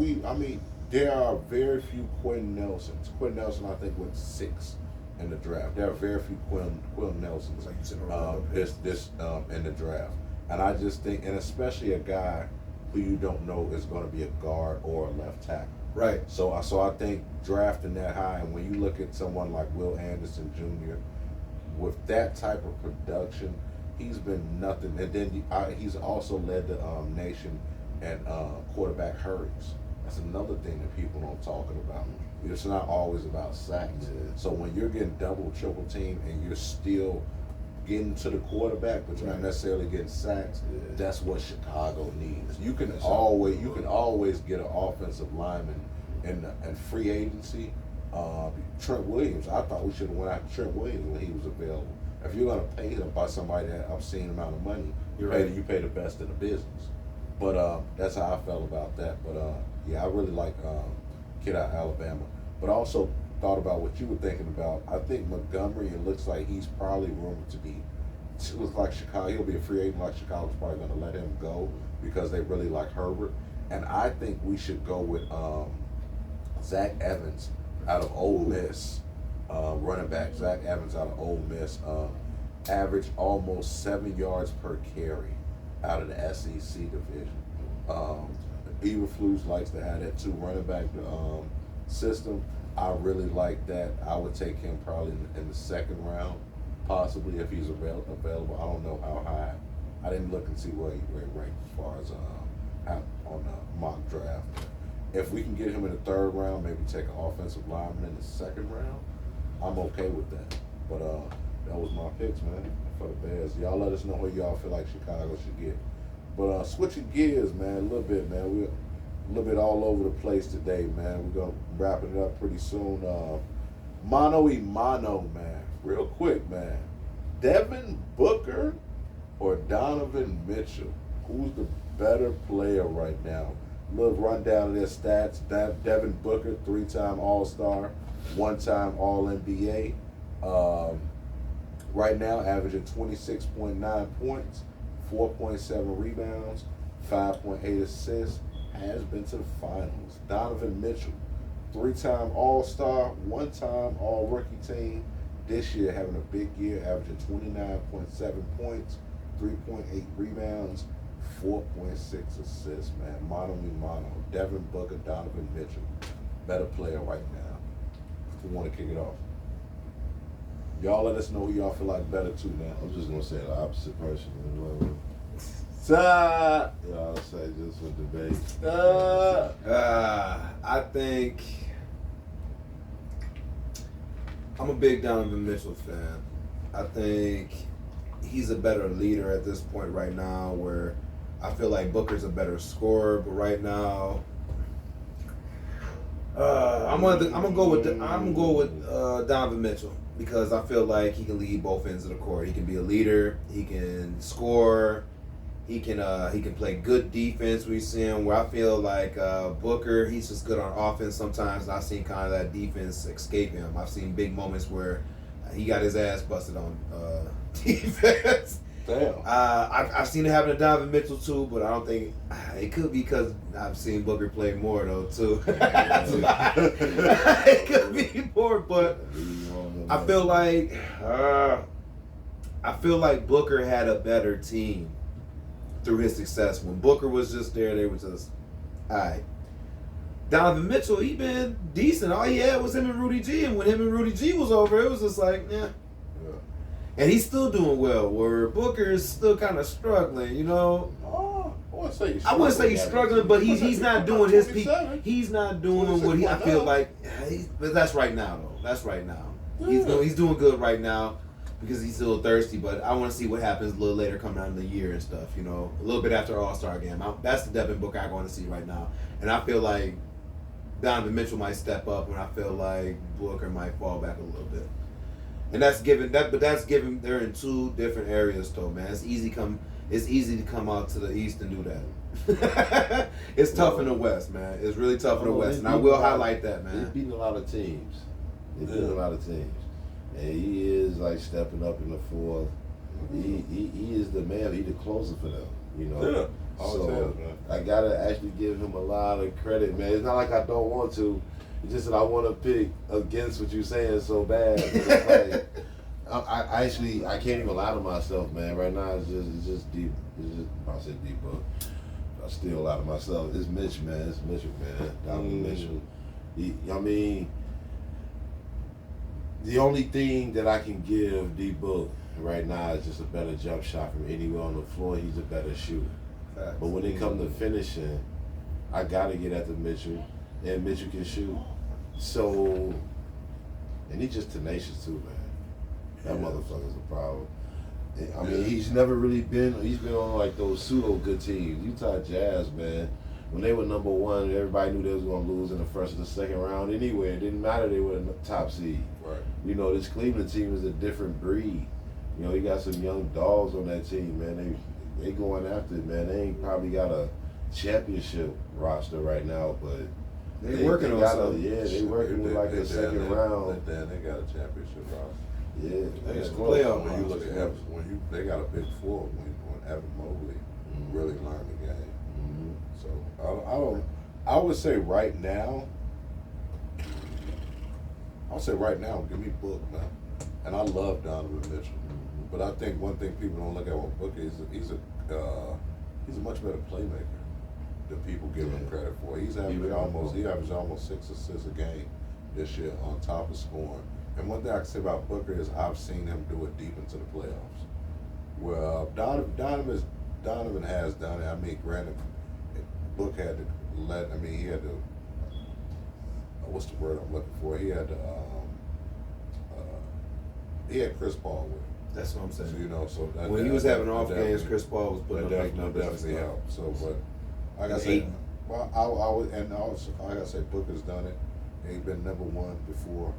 there are very few Quentin Nelsons. Quentin Nelson, I think, went 6 in the draft. There are very few Quentin Nelsons Like you said, Orlando this in the draft, and I just think, and especially a guy who you don't know is going to be a guard or a left tackle. Right. So I think drafting that high, and when you look at someone like Will Anderson Jr. with that type of production, he's been nothing. And then he's also led the nation in quarterback hurries. That's another thing that people don't talk about. It's not always about sacks. Yeah. So when you're getting double, triple team, and you're still getting to the quarterback, but you're not necessarily getting sacks, Yeah. that's what Chicago needs. You can always get an offensive lineman in free agency. Trent Williams, I thought we should have went after Trent Williams when he was available. If you're gonna pay him by somebody that obscene amount of money, You're right. you pay the best in the business. But that's how I felt about that. But yeah, I really like kid out of Alabama. But I also thought about what you were thinking about. I think Montgomery, it looks like he's probably rumored to be. It looks like Chicago. He'll be a free agent. Like Chicago's probably going to let him go because they really like Herbert. And I think we should go with Zach Evans out of Ole Miss, running back. Zach Evans out of Ole Miss, averaged almost 7 yards per carry out of the SEC division. Eberflus likes to have that 2 running back system. I really like that. I would take him probably in the 2nd round, possibly if he's available. I don't know how high. I didn't look and see where he ranked as far as out on the mock draft. If we can get him in the 3rd round, maybe take an offensive lineman in the 2nd round, I'm okay with that. But that was my picks, man, for the Bears. Y'all let us know who y'all feel like Chicago should get. But switching gears, man, a little bit, man. We're a little bit all over the place today, man. We're going to wrap it up pretty soon. Mano y mano, man. Real quick, man. Devin Booker or Donovan Mitchell? Who's the better player right now? A little rundown of their stats. Devin Booker, 3-time All-Star, 1-time All-NBA. Right now, averaging 26.9 points, 4.7 rebounds, 5.8 assists, has been to the finals. Donovan Mitchell, 3-time All-Star, 1-time All-Rookie team. This year having a big year, averaging 29.7 points, 3.8 rebounds, 4.6 assists, man. Mano y mano. Devin Booker, Donovan Mitchell. Better player right now. Who want to kick it off? Y'all let us know who y'all feel like better too now. I'm just gonna say the opposite person. Side. I'll say just for debate. I think I'm a big Donovan Mitchell fan. I think he's a better leader at this point right now, where I feel like Booker's a better scorer, but right now I'm gonna go with Donovan Mitchell, because I feel like he can lead both ends of the court. He can be a leader. He can score. He can play good defense. We see him where I feel like Booker, he's just good on offense sometimes, and I've seen kind of that defense escape him. I've seen big moments where he got his ass busted on defense. Damn. I've seen it happen to Donovan Mitchell too, but I don't think it could be because I've seen Booker play more though too. It could be more, but I feel like Booker had a better team through his success. When Booker was just there, they were just all right. Donovan Mitchell, he been decent. All he had was him and Rudy G, and when him and Rudy G was over, it was just like, yeah. And he's still doing well, where Booker is still kind of struggling, you know. Oh, I wouldn't say he's struggling, but he's not doing his peak. He's not doing what I feel like. But that's right now, though. That's right now. Yeah. He's doing good right now because he's still thirsty. But I want to see what happens a little later, coming out in the year and stuff. You know, a little bit after All-Star game. That's the Devin Booker I want to see right now, and I feel like Donovan Mitchell might step up, and I feel like Booker might fall back a little bit. And that's given. They're in 2 different areas, though, man. It's easy to come out to the East and do that. It's tough in the West, man. It's really tough in the West, and I will highlight that, man. They've beaten a lot of teams. And he is like stepping up in the fourth. He is the man. He's the closer for them. You know. Yeah. So I gotta actually give him a lot of credit, man. It's not like I don't want to. It's just that I want to pick against what you're saying so bad. It's like, I actually can't even lie to myself, man. Right now it's just deep. It's just I said deep, but I still lie to myself. It's Mitch, man. It's Mitchell, man. Donovan Mitchell. I mean, the only thing that I can give D Book right now is just a better jump shot from anywhere on the floor. He's a better shooter. But when it comes to finishing, I gotta get at the Mitchell, and Mitchell can shoot. So, and he's just tenacious too, man. That motherfucker's a problem. I mean, he's never really been. He's been on like those pseudo good teams. Utah Jazz, man. When they were number one, everybody knew they was gonna lose in the first or the second round anyway. It didn't matter they were the top seed. Right. You know, this Cleveland team is a different breed. You know, you got some young dogs on that team, man. They going after it, man. They ain't probably got a championship roster right now, but they working on something. Yeah, they working with like a second round. Then they got a championship roster. Yeah, It's that's playoff. When you look at they got a big four when Evan Mobley really learned the game. So I would say right now. Give me Book, man. And I love Donovan Mitchell, but I think one thing people don't look at with Book is he's a much better playmaker than people give him credit for. He averages almost 6 assists a game this year on top of scoring. And one thing I can say about Booker is I've seen him do it deep into the playoffs. Well, Donovan has done it. I mean, granted, Book had to he had to. What's the word I'm looking for? He had to. He had Chris Paul with him. That's what I'm saying. So, you know, so that, when he was having off games, Chris Paul was putting up big numbers. Definitely helped. So, but like I said, well, I would, and also like I said, Booker's done it. He's been number one before.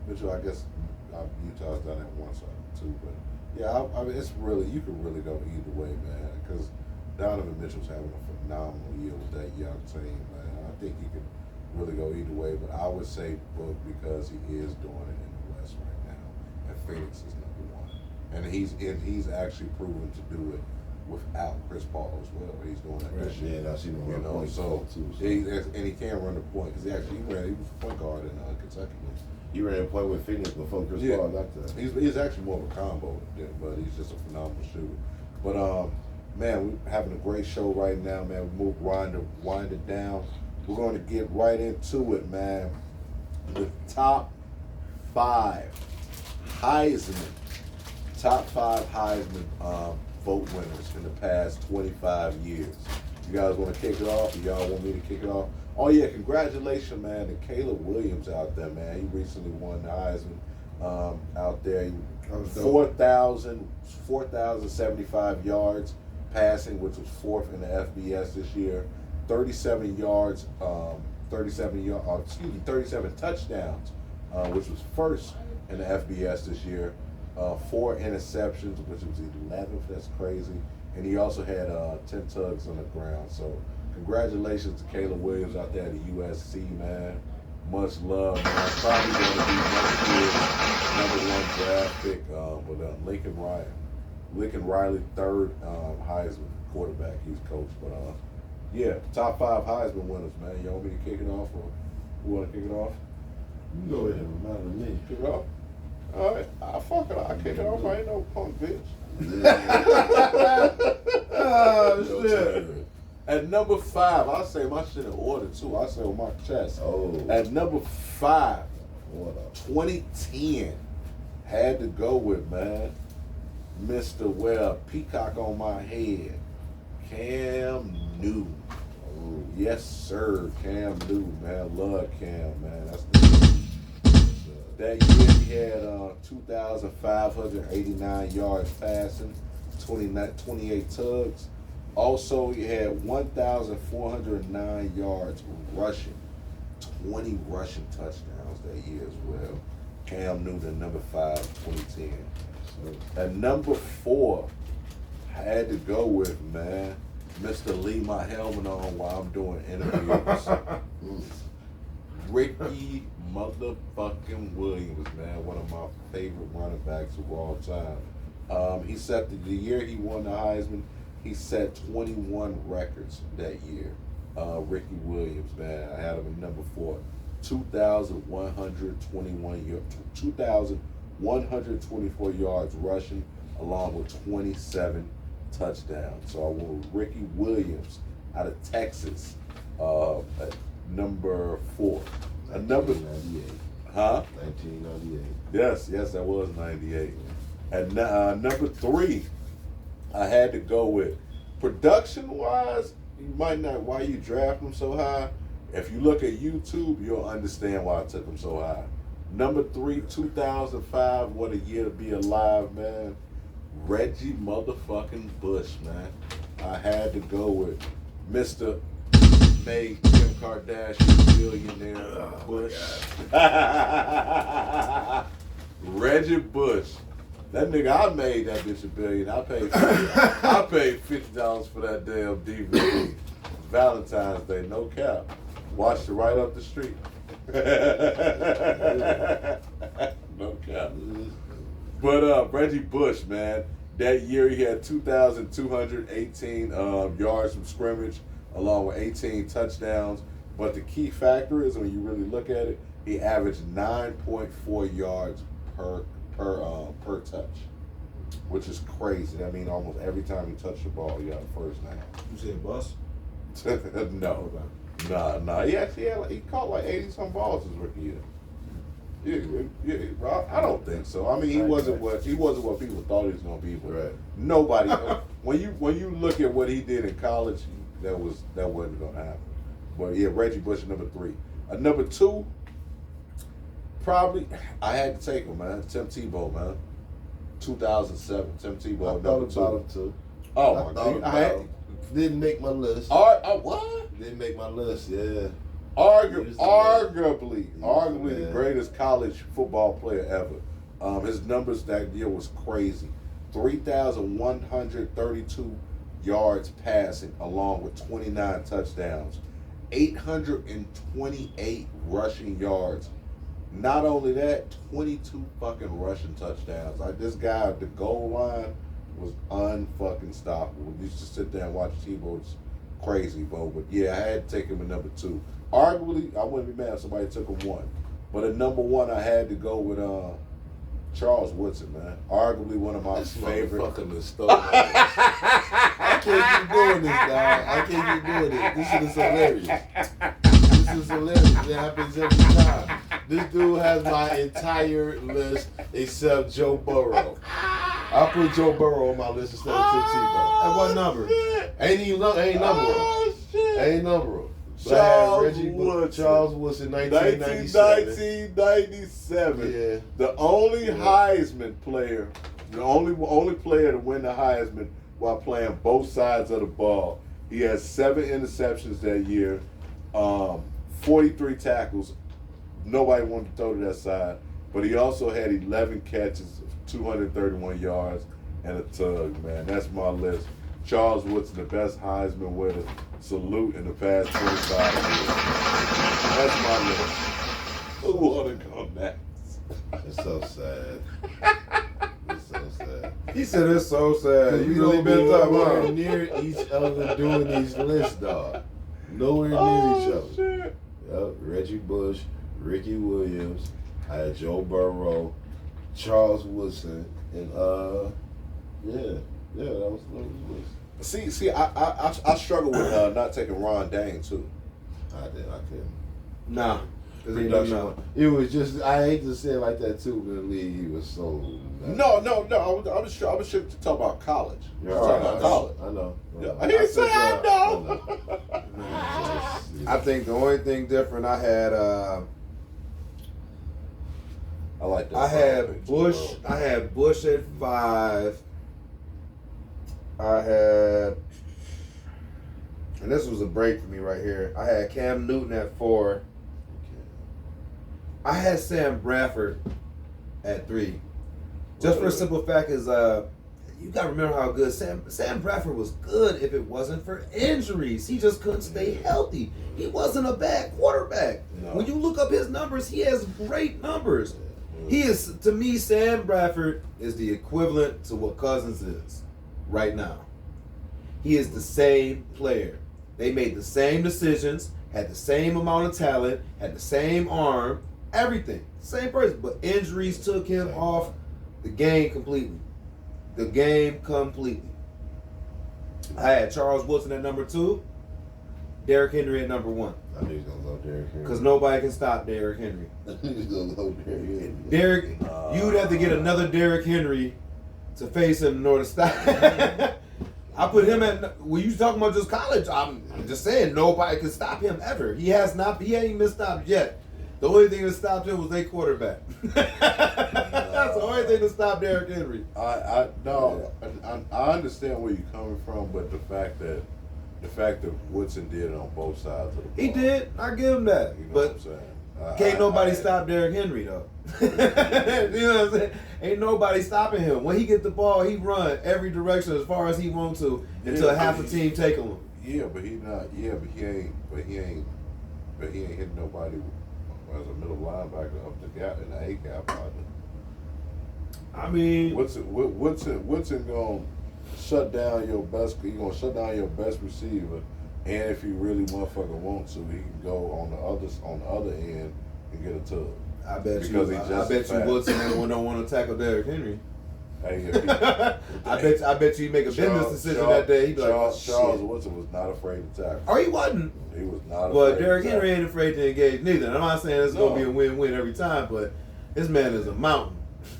Mitchell, I guess Utah's done it once or two, but yeah, I mean, it's really you can really go either way, man. Because Donovan Mitchell's having a phenomenal year with that young team, man. I think he can really go either way, but I would say Book because he is doing it in the West right now, and Phoenix is number one, and he's actually proven to do it without Chris Paul as well. He's doing that this year. Yeah, I've seen him run point too. And he can run the point because he was point guard in Kentucky. He ran a point with Phoenix before Chris Paul got there. He's actually more of a combo, but he's just a phenomenal shooter. But man, we're having a great show right now, man. We wind it down. We're going to get right into it, man. The top 5 Heisman vote winners in the past 25 years. You guys want to kick it off? Or y'all want me to kick it off? Oh yeah, congratulations, man, to Caleb Williams out there, man. He recently won the Heisman out there. 4,075 yards passing, which was 4th in the FBS this year. 37 touchdowns, which was 1st in the FBS this year. 4 interceptions, which was 11th. That's crazy. And he also had 10 tugs on the ground. So congratulations to Caleb Williams out there at the USC, man. Much love, man. Probably going to be next year's number 1 draft pick with Lincoln Riley, 3rd Heisman quarterback he's coached. But yeah, top 5 Heisman winners, man. You want me to kick it off, or who want to kick it off? You go ahead and remind me. Kick it off. All right, fuck it. I kick it off. I ain't no punk bitch. Oh shit. At number 5, I'll say my shit in order too. I'll say on my chest. Oh. At number 5, 2010, had to go with, man, Mr. Peacock on my head, Cam Newton. Oh, yes, sir, Cam Newton, man. Love Cam, man. That's that year he had 2,589 yards passing, 28 tugs. Also, he had 1,409 yards rushing, 20 rushing touchdowns that year as well. Cam Newton, number 5, 2010. At number 4, I had to go with, man, Mr. Lee my helmet on while I'm doing interviews. Ricky motherfucking Williams, man, one of my favorite running backs of all time. He set the year he won the Heisman, he set 21 records that year. Ricky Williams, man, I had him at number 4, 2,124 yards rushing, along with 27 touchdowns. So I went with Ricky Williams out of Texas at number 4. Number 1998. Huh? 1998. Yes, that was 98. And number 3, I had to go with production-wise. You might not why you draft him so high. If you look at YouTube, you'll understand why I took him so high. Number 3, 2005. What a year to be alive, man. Reggie motherfucking Bush, man. I had to go with Mr. Made Kim Kardashian billionaire Bush. Reggie Bush. That nigga, I made that bitch a billion. I paid $50 for that damn DVD. Valentine's Day, no cap. Watched it right up the street. No cap. But Reggie Bush, man, that year he had 2,218 yards from scrimmage, along with 18 touchdowns. But the key factor is when you really look at it, he averaged 9.4 yards per touch, which is crazy. I mean, almost every time he touched the ball, he got a first down. You said bust? No. Nah. He caught like 80-some balls his rookie year. Yeah, I don't think so. I mean, he wasn't what people thought he was gonna be. But Right. nobody. when you look at what he did in college, that wasn't gonna happen. But yeah, Reggie Bush number 3. Number 2, probably I had to take him, man. Tim Tebow, man. 2007, Tim Tebow I number thought 2. about him too. Oh I my thought God! about him. Didn't make my list. What? Didn't make my list. Yeah. Arguably man. the greatest college football player ever. His numbers that year was crazy. 3,132 yards passing, along with 29 touchdowns. 828 rushing yards. Not only that, 22 fucking rushing touchdowns. Like, this guy at the goal line was unfucking stoppable. You just sit there and watch Tebow. It's crazy, bro. But yeah, I had to take him at number 2. Arguably, I wouldn't be mad if somebody took him 1. But at number 1, I had to go with Charles Woodson, man. Arguably one of my favorite. I can't keep doing this, dog. I can't keep doing it. This shit is hilarious. This is hilarious. It happens every time. This dude has my entire list except Joe Burrow. I put Joe Burrow on my list instead of Tim Tebow. At what number? Ain't number. Ain't number. Charles Woodson, 1997. 1997. Yeah. The only Heisman player, the only player to win the Heisman while playing both sides of the ball. He has 7 interceptions that year, 43 tackles. Nobody wanted to throw to that side. But he also had 11 catches, 231 yards, and a tug, man. That's my list. Charles Woodson, the best Heisman winner. Salute in the past 25 years. That's my list. Who want to go next? It's so sad. It's so sad. He said it's so sad. You really been talking nowhere about near each other doing these lists, dog. Nowhere near each other. Shit. Yep. Reggie Bush, Ricky Williams, I had Joe Burrow, Charles Woodson, and that was the list. See, I struggle with not taking Ron Dane too. I couldn't. Nah. Production. It was just, I hate to say it like that too, but in the league he was so. No. I was sure to talk about college. You're Talking right. about college. I know. Yeah, I didn't say I know. I think the only thing different I had, I like that. I had Bush. I had Bush at 5. I had, and this was a break for me right here. I had Cam Newton at 4. I had Sam Bradford at 3. Just for a simple fact is, you got to remember how good Sam Bradford was good if it wasn't for injuries. He just couldn't stay healthy. He wasn't a bad quarterback. No. When you look up his numbers, he has great numbers. He is, to me, Sam Bradford is the equivalent to what Cousins is right now. He is the same player. They made the same decisions, had the same amount of talent, had the same arm, everything. Same person. But injuries took him off the game completely. The game completely. I had Charles Woodson at number 2, Derrick Henry at number 1. I knew he was going to go Derrick Henry. Because nobody can stop Derrick Henry. I knew he was going to go Derrick Henry. Derrick, you'd have to get another Derrick Henry to face him in order to stop. I put him at, when you talking about just college, I'm just saying nobody can stop him ever. He ain't been stopped yet. The only thing that stopped him was their quarterback. That's the only thing that stopped Derrick Henry. I understand where you're coming from, but the fact that Woodson did it on both sides of the ball. He did. I give him that. You know But what I'm saying? can't nobody stop Derrick Henry though. You know what I'm saying? Ain't nobody stopping him. When he get the ball, he run every direction as far as he wants to until half the team take him. Yeah, but he ain't hitting nobody as a middle linebacker up the gap in the A gap. I mean, Woodson gonna shut down your best. He gonna shut down your best receiver, and if you really motherfucker want to, he can go on the other end and get a tug. I bet Because you. he I just bet you fast. Woodson don't want to tackle Derrick Henry. Hey, if he, I bet you make a business decision that day. He'd be like, oh, Charles shit. Woodson was not afraid to tackle. Or he wasn't. He was not. But afraid Derrick to Henry tackle. ain't afraid to engage neither. I'm not saying it's No. gonna be a win-win every time, but this man is a mountain.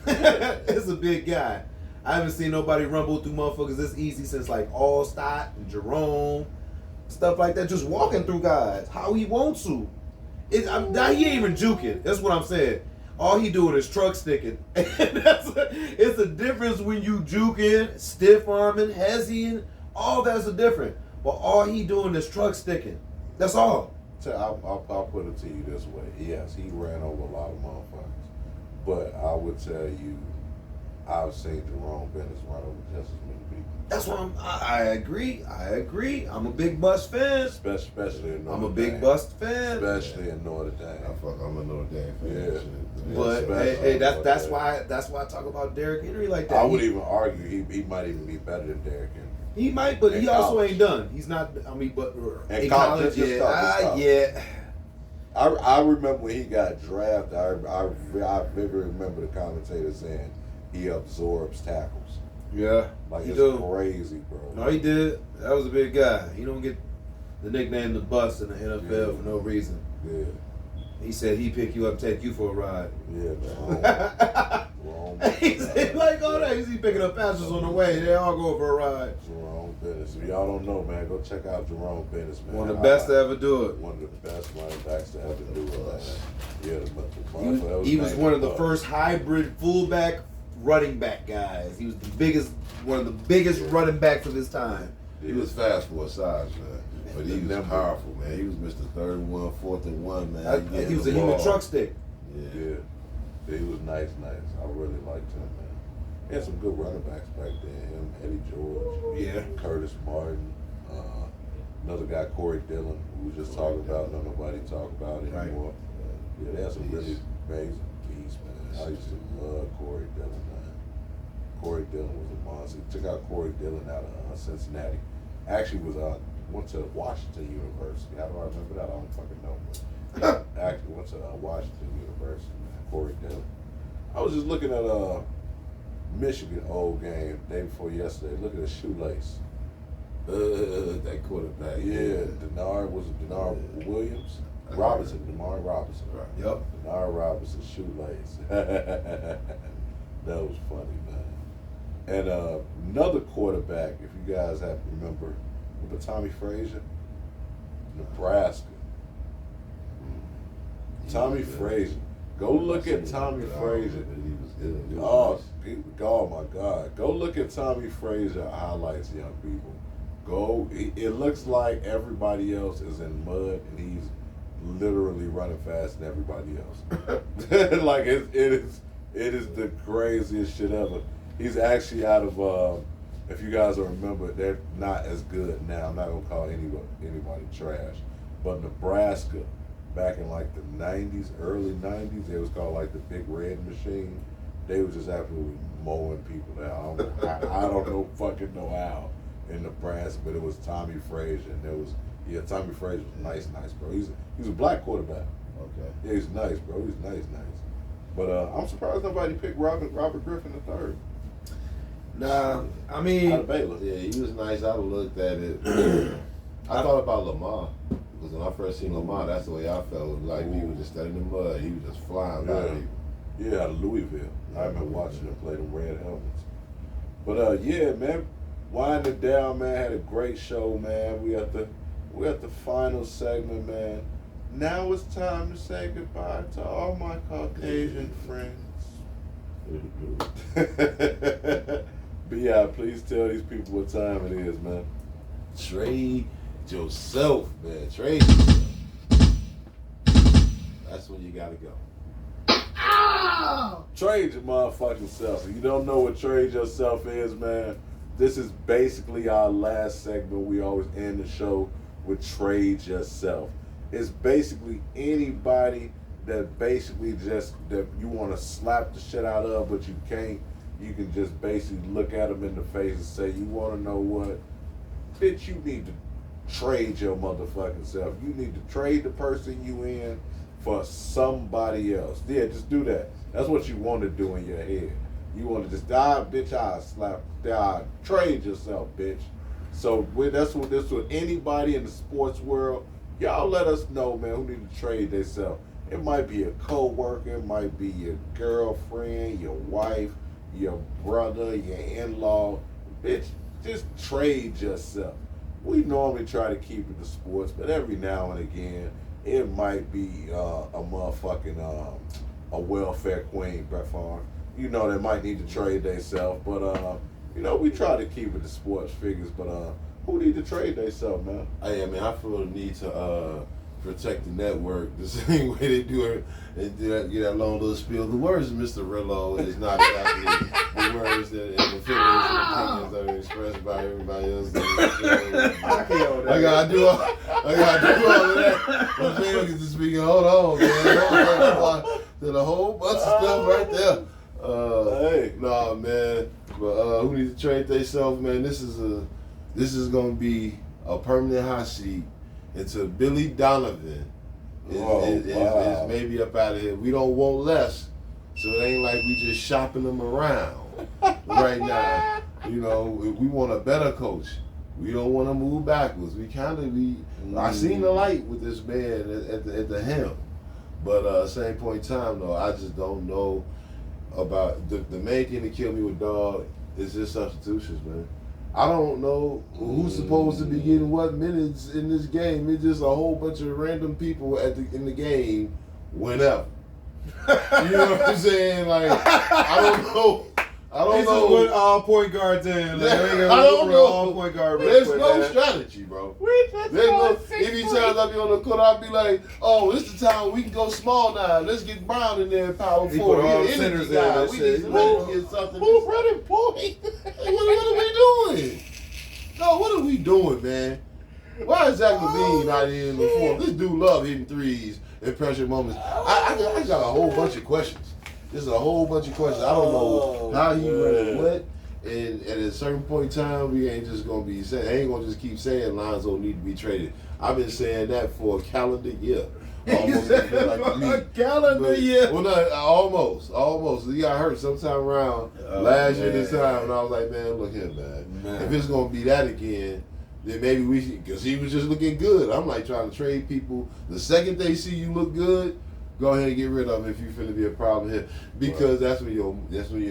It's a big guy. I haven't seen nobody rumble through motherfuckers this easy since like Allstott and Jerome, stuff like that. Just walking through guys how he wants to. Now he ain't even juking. That's what I'm saying. All he doing is truck sticking. It's a difference when you juking, stiff arming, hezzying. All that's a difference. But all he doing is truck sticking. That's all. So I'll put it to you this way. Yes, he ran over a lot of motherfuckers. But I would tell you, I've seen Jerome Bettis run over just as many people. That's why I agree. I'm a big Bust fan. Especially in Notre I'm a Dame. big Bust fan. Especially in Notre Dame. I'm a Notre Dame fan. Yeah. But Especially hey, in that's Notre why I talk about Derrick Henry like that. I would even argue he might even be better than Derrick Henry. He might, but In he also college. ain't done. He's not. I mean, but In in college, college, just yeah, stop. yeah. I remember when he got drafted. I vividly remember the commentator saying he absorbs tackles. Yeah, Like he it's do. crazy, bro. No, he did. That was a big guy. He don't get the nickname the Bus in the NFL for no reason. Yeah, He said he pick you up, take you for a ride. yeah, man. Wrong. He said like all that. He's picking up passengers on the way. They all go for a ride. Jerome Bettis. If y'all don't know, man, go check out Jerome Bettis, man. One of the best to ever do it. One of the best running backs to ever do it, man. Yeah, He was one of the first hybrid fullback running back guys. He was one of the biggest running backs of his time. He was fast for his size, man. But he was powerful, man. He was Mr. 31, 4th and 1, man. He was a human truck stick. Yeah. Yeah, he was nice. I really liked him, man. He had some good running backs back then. Him, Eddie George, Yeah. Curtis Martin, another guy, Corey Dillon, who we just talking about. Nobody talk about anymore. Yeah, they had some really amazing beasts, man. I used to love Corey Dillon, man. Corey Dillon was a monster. Check out Corey Dillon out of Cincinnati. Actually went to Washington University. How do I remember that? I don't fucking know. But actually went to Washington University, man. Corey Dillon. I was just looking at Michigan old game day before yesterday. Look at the shoelace. That quarterback. Yeah, Denard Williams? Robinson, Demar Robinson. Right. Yep. Denard Robinson shoelace. That was funny, man. And another quarterback, if you guys have to remember Tommy Frazier? Nebraska. Tommy Frazier. Go look at Tommy Frazier. Oh my God. Go look at Tommy Frazier highlights, young people. It looks like everybody else is in mud and he's literally running faster than everybody else. Like it is the craziest shit ever. He's actually out of. If you guys don't remember, they're not as good now. I'm not gonna call anybody trash, but Nebraska, back in like the '90s, early '90s, they was called like the Big Red Machine. They was just absolutely mowing people down. I don't know fucking know how in Nebraska, but it was Tommy Frazier, and there was Tommy Frazier was nice, bro. He's a black quarterback. Okay. Yeah, he's nice, bro. He's nice. But I'm surprised nobody picked Robert Griffin III. Nah, I Out mean, of Baylor. Yeah, he was nice. I looked at it. I thought about Lamar. Because when I first seen Lamar, that's the way I felt. Like, he was just standing in the mud. He was just flying by people. Yeah, out of Louisville. I remember watching him play the Red Helmets. But yeah, man, winding down, man. Had a great show, man. We at the final segment, man. Now it's time to say goodbye to all my Caucasian friends. B.I., please tell these people what time it is, man. Trade yourself, man. Trade yourself. That's when you gotta go. Trade your motherfucking self. If you don't know what trade yourself is, man, this is basically our last segment. We always end the show with trade yourself. It's basically anybody that basically just that you want to slap the shit out of, but you can't. You can just basically look at them in the face and say, you want to know what? Bitch, you need to trade your motherfucking self. You need to trade the person you in for somebody else. Yeah, just do that. That's what you want to do in your head. You want to just die, bitch, trade yourself, bitch. So that's what this with anybody in the sports world. Y'all let us know, man, who need to trade themselves. It might be a co-worker, it might be your girlfriend, your wife, your brother, your in-law. Bitch, just trade yourself. We normally try to keep it to sports, but every now and again, it might be a motherfucking a welfare queen, Brett Favre. You know, they might need to trade themselves, but you know, we try to keep it to sports figures, but who need to trade themselves, man? Hey, I mean, I feel the need to protect the network the same way they do it and get that long little spiel. The words of Mr. Rillo is not exactly the words that and the feelings and opinions that are expressed by everybody else. I gotta do all of that. My fans is speaking. Hold on, man. There's a whole bunch of stuff right there. Hey. Nah, man. But who needs to trade themselves, man? This is gonna be a permanent hot seat until Billy Donovan is maybe up out of here. We don't want less, so it ain't like we just shopping them around right now. You know, we want a better coach. We don't want to move backwards. I seen the light with this man at the helm, but same point in time though, I just don't know about the main thing that killed me with Dog is just substitutions, man. I don't know who's supposed to be getting what minutes in this game. It's just a whole bunch of random people in the game whenever. You know what I'm saying? Like, I don't know. What all point guards in? Like, I don't know. All point guard. There's no strategy, bro. Every time I be on the court, I'll be like, oh, this is the time we can go small now. Let's get Brown in there, power forward. All centers there. We need to get something. Who's running point? What are we doing? No, what are we doing, man? Why is Zach LaVine not in the form? This dude love hitting threes in pressure moments. I got a whole bunch of questions. There's a whole bunch of questions. I don't know how he running what. And at a certain point in time, we ain't just gonna be saying. I ain't gonna just keep saying Lonzo need to be traded. I've been saying that for a calendar year. Almost a calendar year. Well, no, almost. He got hurt sometime around last year this time, and I was like, man, look here, man. If it's gonna be that again, then maybe we should, because he was just looking good. I'm like trying to trade people. The second they see you look good, go ahead and get rid of him if you finna be a problem here, because that's when you're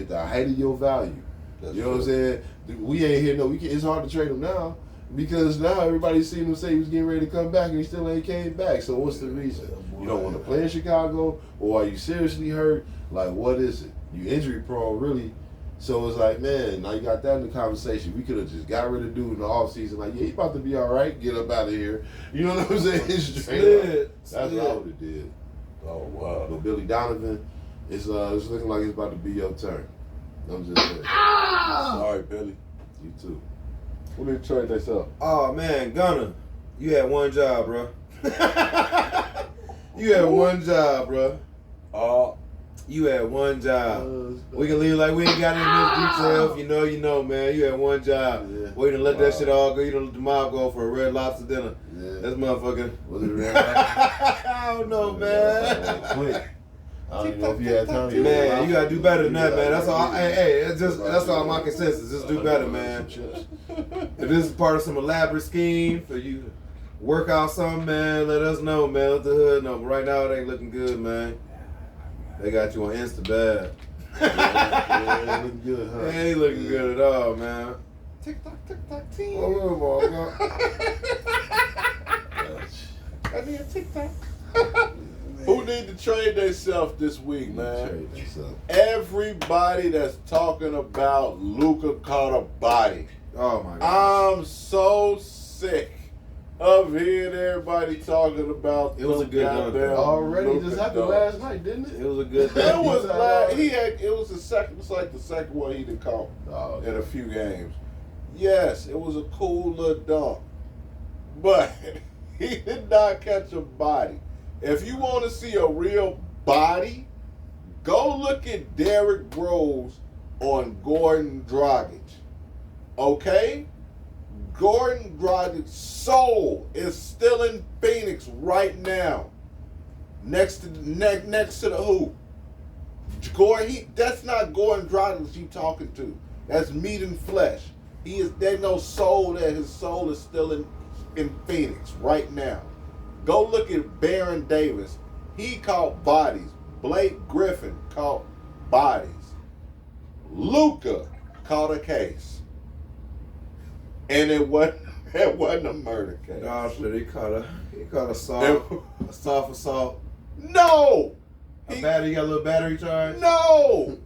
at the height of your value. You know what I'm saying? We ain't here. No, it's hard to trade him now because now everybody's seen him say he was getting ready to come back and he still ain't came back. So what's the reason? You don't want to play in Chicago, or are you seriously hurt? Like, what is it? You injury prone, really? So it's like, man, now you got that in the conversation. We could have just got rid of dude in the offseason. Like, yeah, he's about to be all right. Get up out of here. You know what I'm saying? That's what I would have did. Oh, wow. But Billy Donovan, it's looking like it's about to be your turn. I'm just saying. Sorry, Billy. You too. Who need to trade themselves? Oh man, Gunner, you had one job, bro. You had one job, bro. You had one job. We can leave like we ain't got any much detail. If you know, man. You had one job. Yeah. Well, you done let that shit all go. You done let the mob go for a Red Lobster dinner. Yeah. That's motherfucking. Was it Red Lobster? I don't know, man. Quick. I don't even know if you had time to Man, you gotta do better than that, man. That's all. Hey, that's all my consensus. Just do better, man. If this is part of some elaborate scheme for you to work out something, man, let us know, man. Let the hood know. But right now, it ain't looking good, man. They got you on Insta bad. Yeah, looking good, huh? It ain't looking good at all, man. TikTok team. Oh, I need a TikTok. Who need to trade themselves this week, man? Trade themselves. Everybody that's talking about Luka caught a body. oh my God. I'm so sick of hearing everybody talking about It was a good dunk, goddamn though. Already Luka just happened dunk. last night, didn't it? It was a good It thing. was like it was the second. It's like the second one he done caught Oh, in a few games. Yes, it was a cool little dunk, but he did not catch a body. If you want to see a real body, go look at Derrick Rose on Gordon Dragic. Okay? Gordon Dragic's soul is still in Phoenix right now. Next to the hoop. That's not Gordon Dragic you talking to. That's meat and flesh. There's no soul there. His soul is still in Phoenix right now. Go look at Baron Davis. He caught bodies. Blake Griffin caught bodies. Luka caught a case. And it wasn't a murder case. Oh shit, he caught a soft assault. No! He got a little battery charge. No!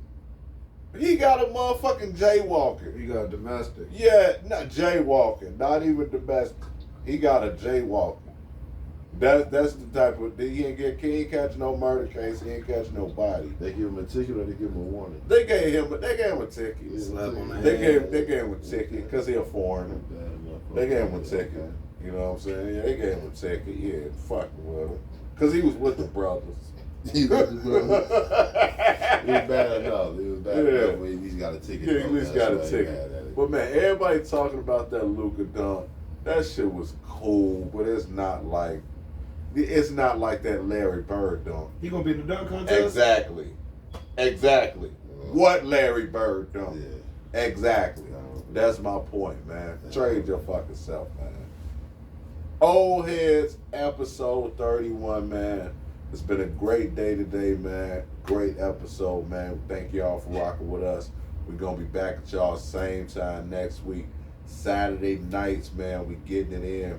He got a motherfucking jaywalker. He got domestic. Yeah, not jaywalking. Not even domestic. He got a jaywalker. That's the type of he ain't catch no murder case. He ain't catch no body. They give him a ticket or they give him a warning? They gave him a ticket. Slap on the They hand. gave him a ticket because he a foreigner. They gave him a ticket. Okay. You know what I'm saying? Yeah, they gave him a ticket. Yeah, fucking with him. Because he was with the brothers. He was bad enough. He was bad Yeah. enough. But he's got a ticket. Yeah, at least got a That's why he ticket. had that. But man, everybody talking about that Luka dunk. That shit was cool, but it's not like that Larry Bird dunk. He gonna be in the dunk contest. Exactly. What Larry Bird dunk? Yeah. Exactly. That's my point, man. Trade your fucking self, man. Old Heads, episode 31, man. It's been a great day today, man. Great episode, man. Thank y'all for rocking with us. We're going to be back at y'all same time next week. Saturday nights, man. We getting it in.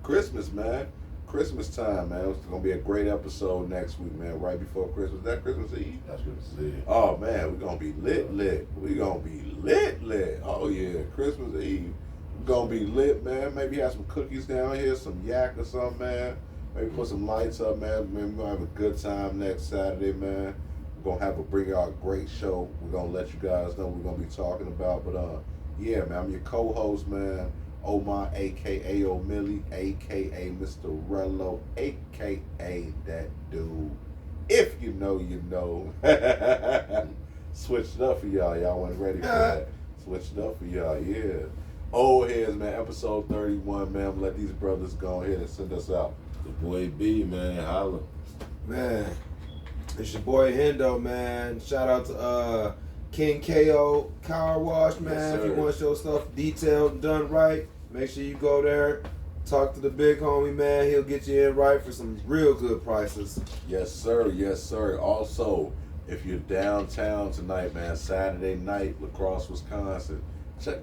Christmas, man. Christmas time, man. It's going to be a great episode next week, man. Right before Christmas. Is that Christmas Eve? That's good to see. Oh, man. We're going to be lit. We're going to be lit. Oh, yeah. Christmas Eve. We're going to be lit, man. Maybe have some cookies down here, some yak or something, man. Maybe put some lights up, man. We're going to have a good time next Saturday, man. We're going to bring y'all a great show. We're going to let you guys know what we're going to be talking about. But, yeah, man, I'm your co-host, man. Omar, a.k.a. O'Milly, a.k.a. Mr. Rello, a.k.a. that dude. If you know, you know. Switched it up for y'all. Y'all wasn't ready for that. Switched it up for y'all, yeah. Old Heads, man, episode 31, man. Let these brothers go ahead and send us out. The boy B, man, holla. Man, it's your boy Hendo, man. Shout out to King KO Car Wash, man. Yes, if you sir. want your stuff detailed and done right, make sure you go there. Talk to the big homie, man. He'll get you in right for some real good prices. Yes, sir. Yes, sir. Also, if you're downtown tonight, man, Saturday night, La Crosse, Wisconsin,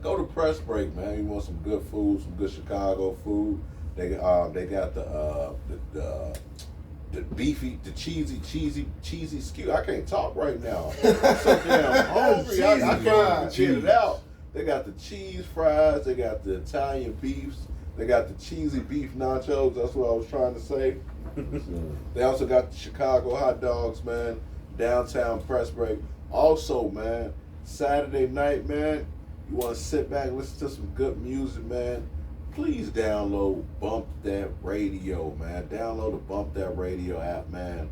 go to Press Break, man. You want some good food, some good Chicago food. They got the beefy, the cheesy skew. I can't talk right now. I'm so damn hungry. I can't even get it out. They got the cheese fries. They got the Italian beefs. They got the cheesy beef nachos. That's what I was trying to say. They also got the Chicago hot dogs, man. Downtown Press Break. Also, man, Saturday night, man. You want to sit back and listen to some good music, man. Please download Bump That Radio, man. Download the Bump That Radio app, man.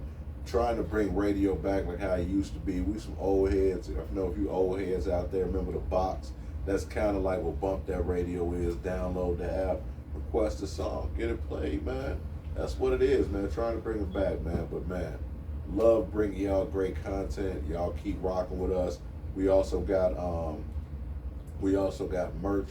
Trying to bring radio back like how it used to be. We some old heads. I know if you old heads out there remember the box. That's kind of like what Bump That Radio is. Download the app, request a song, get it played, man. That's what it is, man. Trying to bring it back, man. But man, love bringing y'all great content. Y'all keep rocking with us. We also got merch.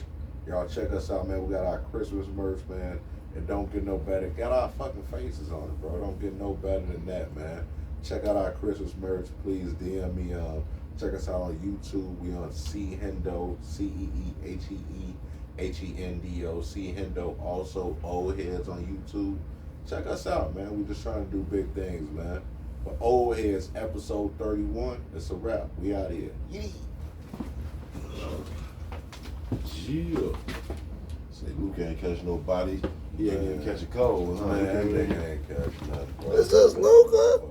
Y'all check us out, man. We got our Christmas merch, man. It don't get no better. Got our fucking faces on it, bro. Don't get no better than that, man. Check out our Christmas merch. Please DM me. Check us out on YouTube. We on Chehendo, Chehendo, Chehendo. Also, Old Heads on YouTube. Check us out, man. We just trying to do big things, man. But Old Heads, episode 31. It's a wrap. We out here. Yee. Yeah. Say Luke ain't catch nobody. He ain't even catch a cold, huh? Man, that nigga ain't catch nothing, bro. This is Luca.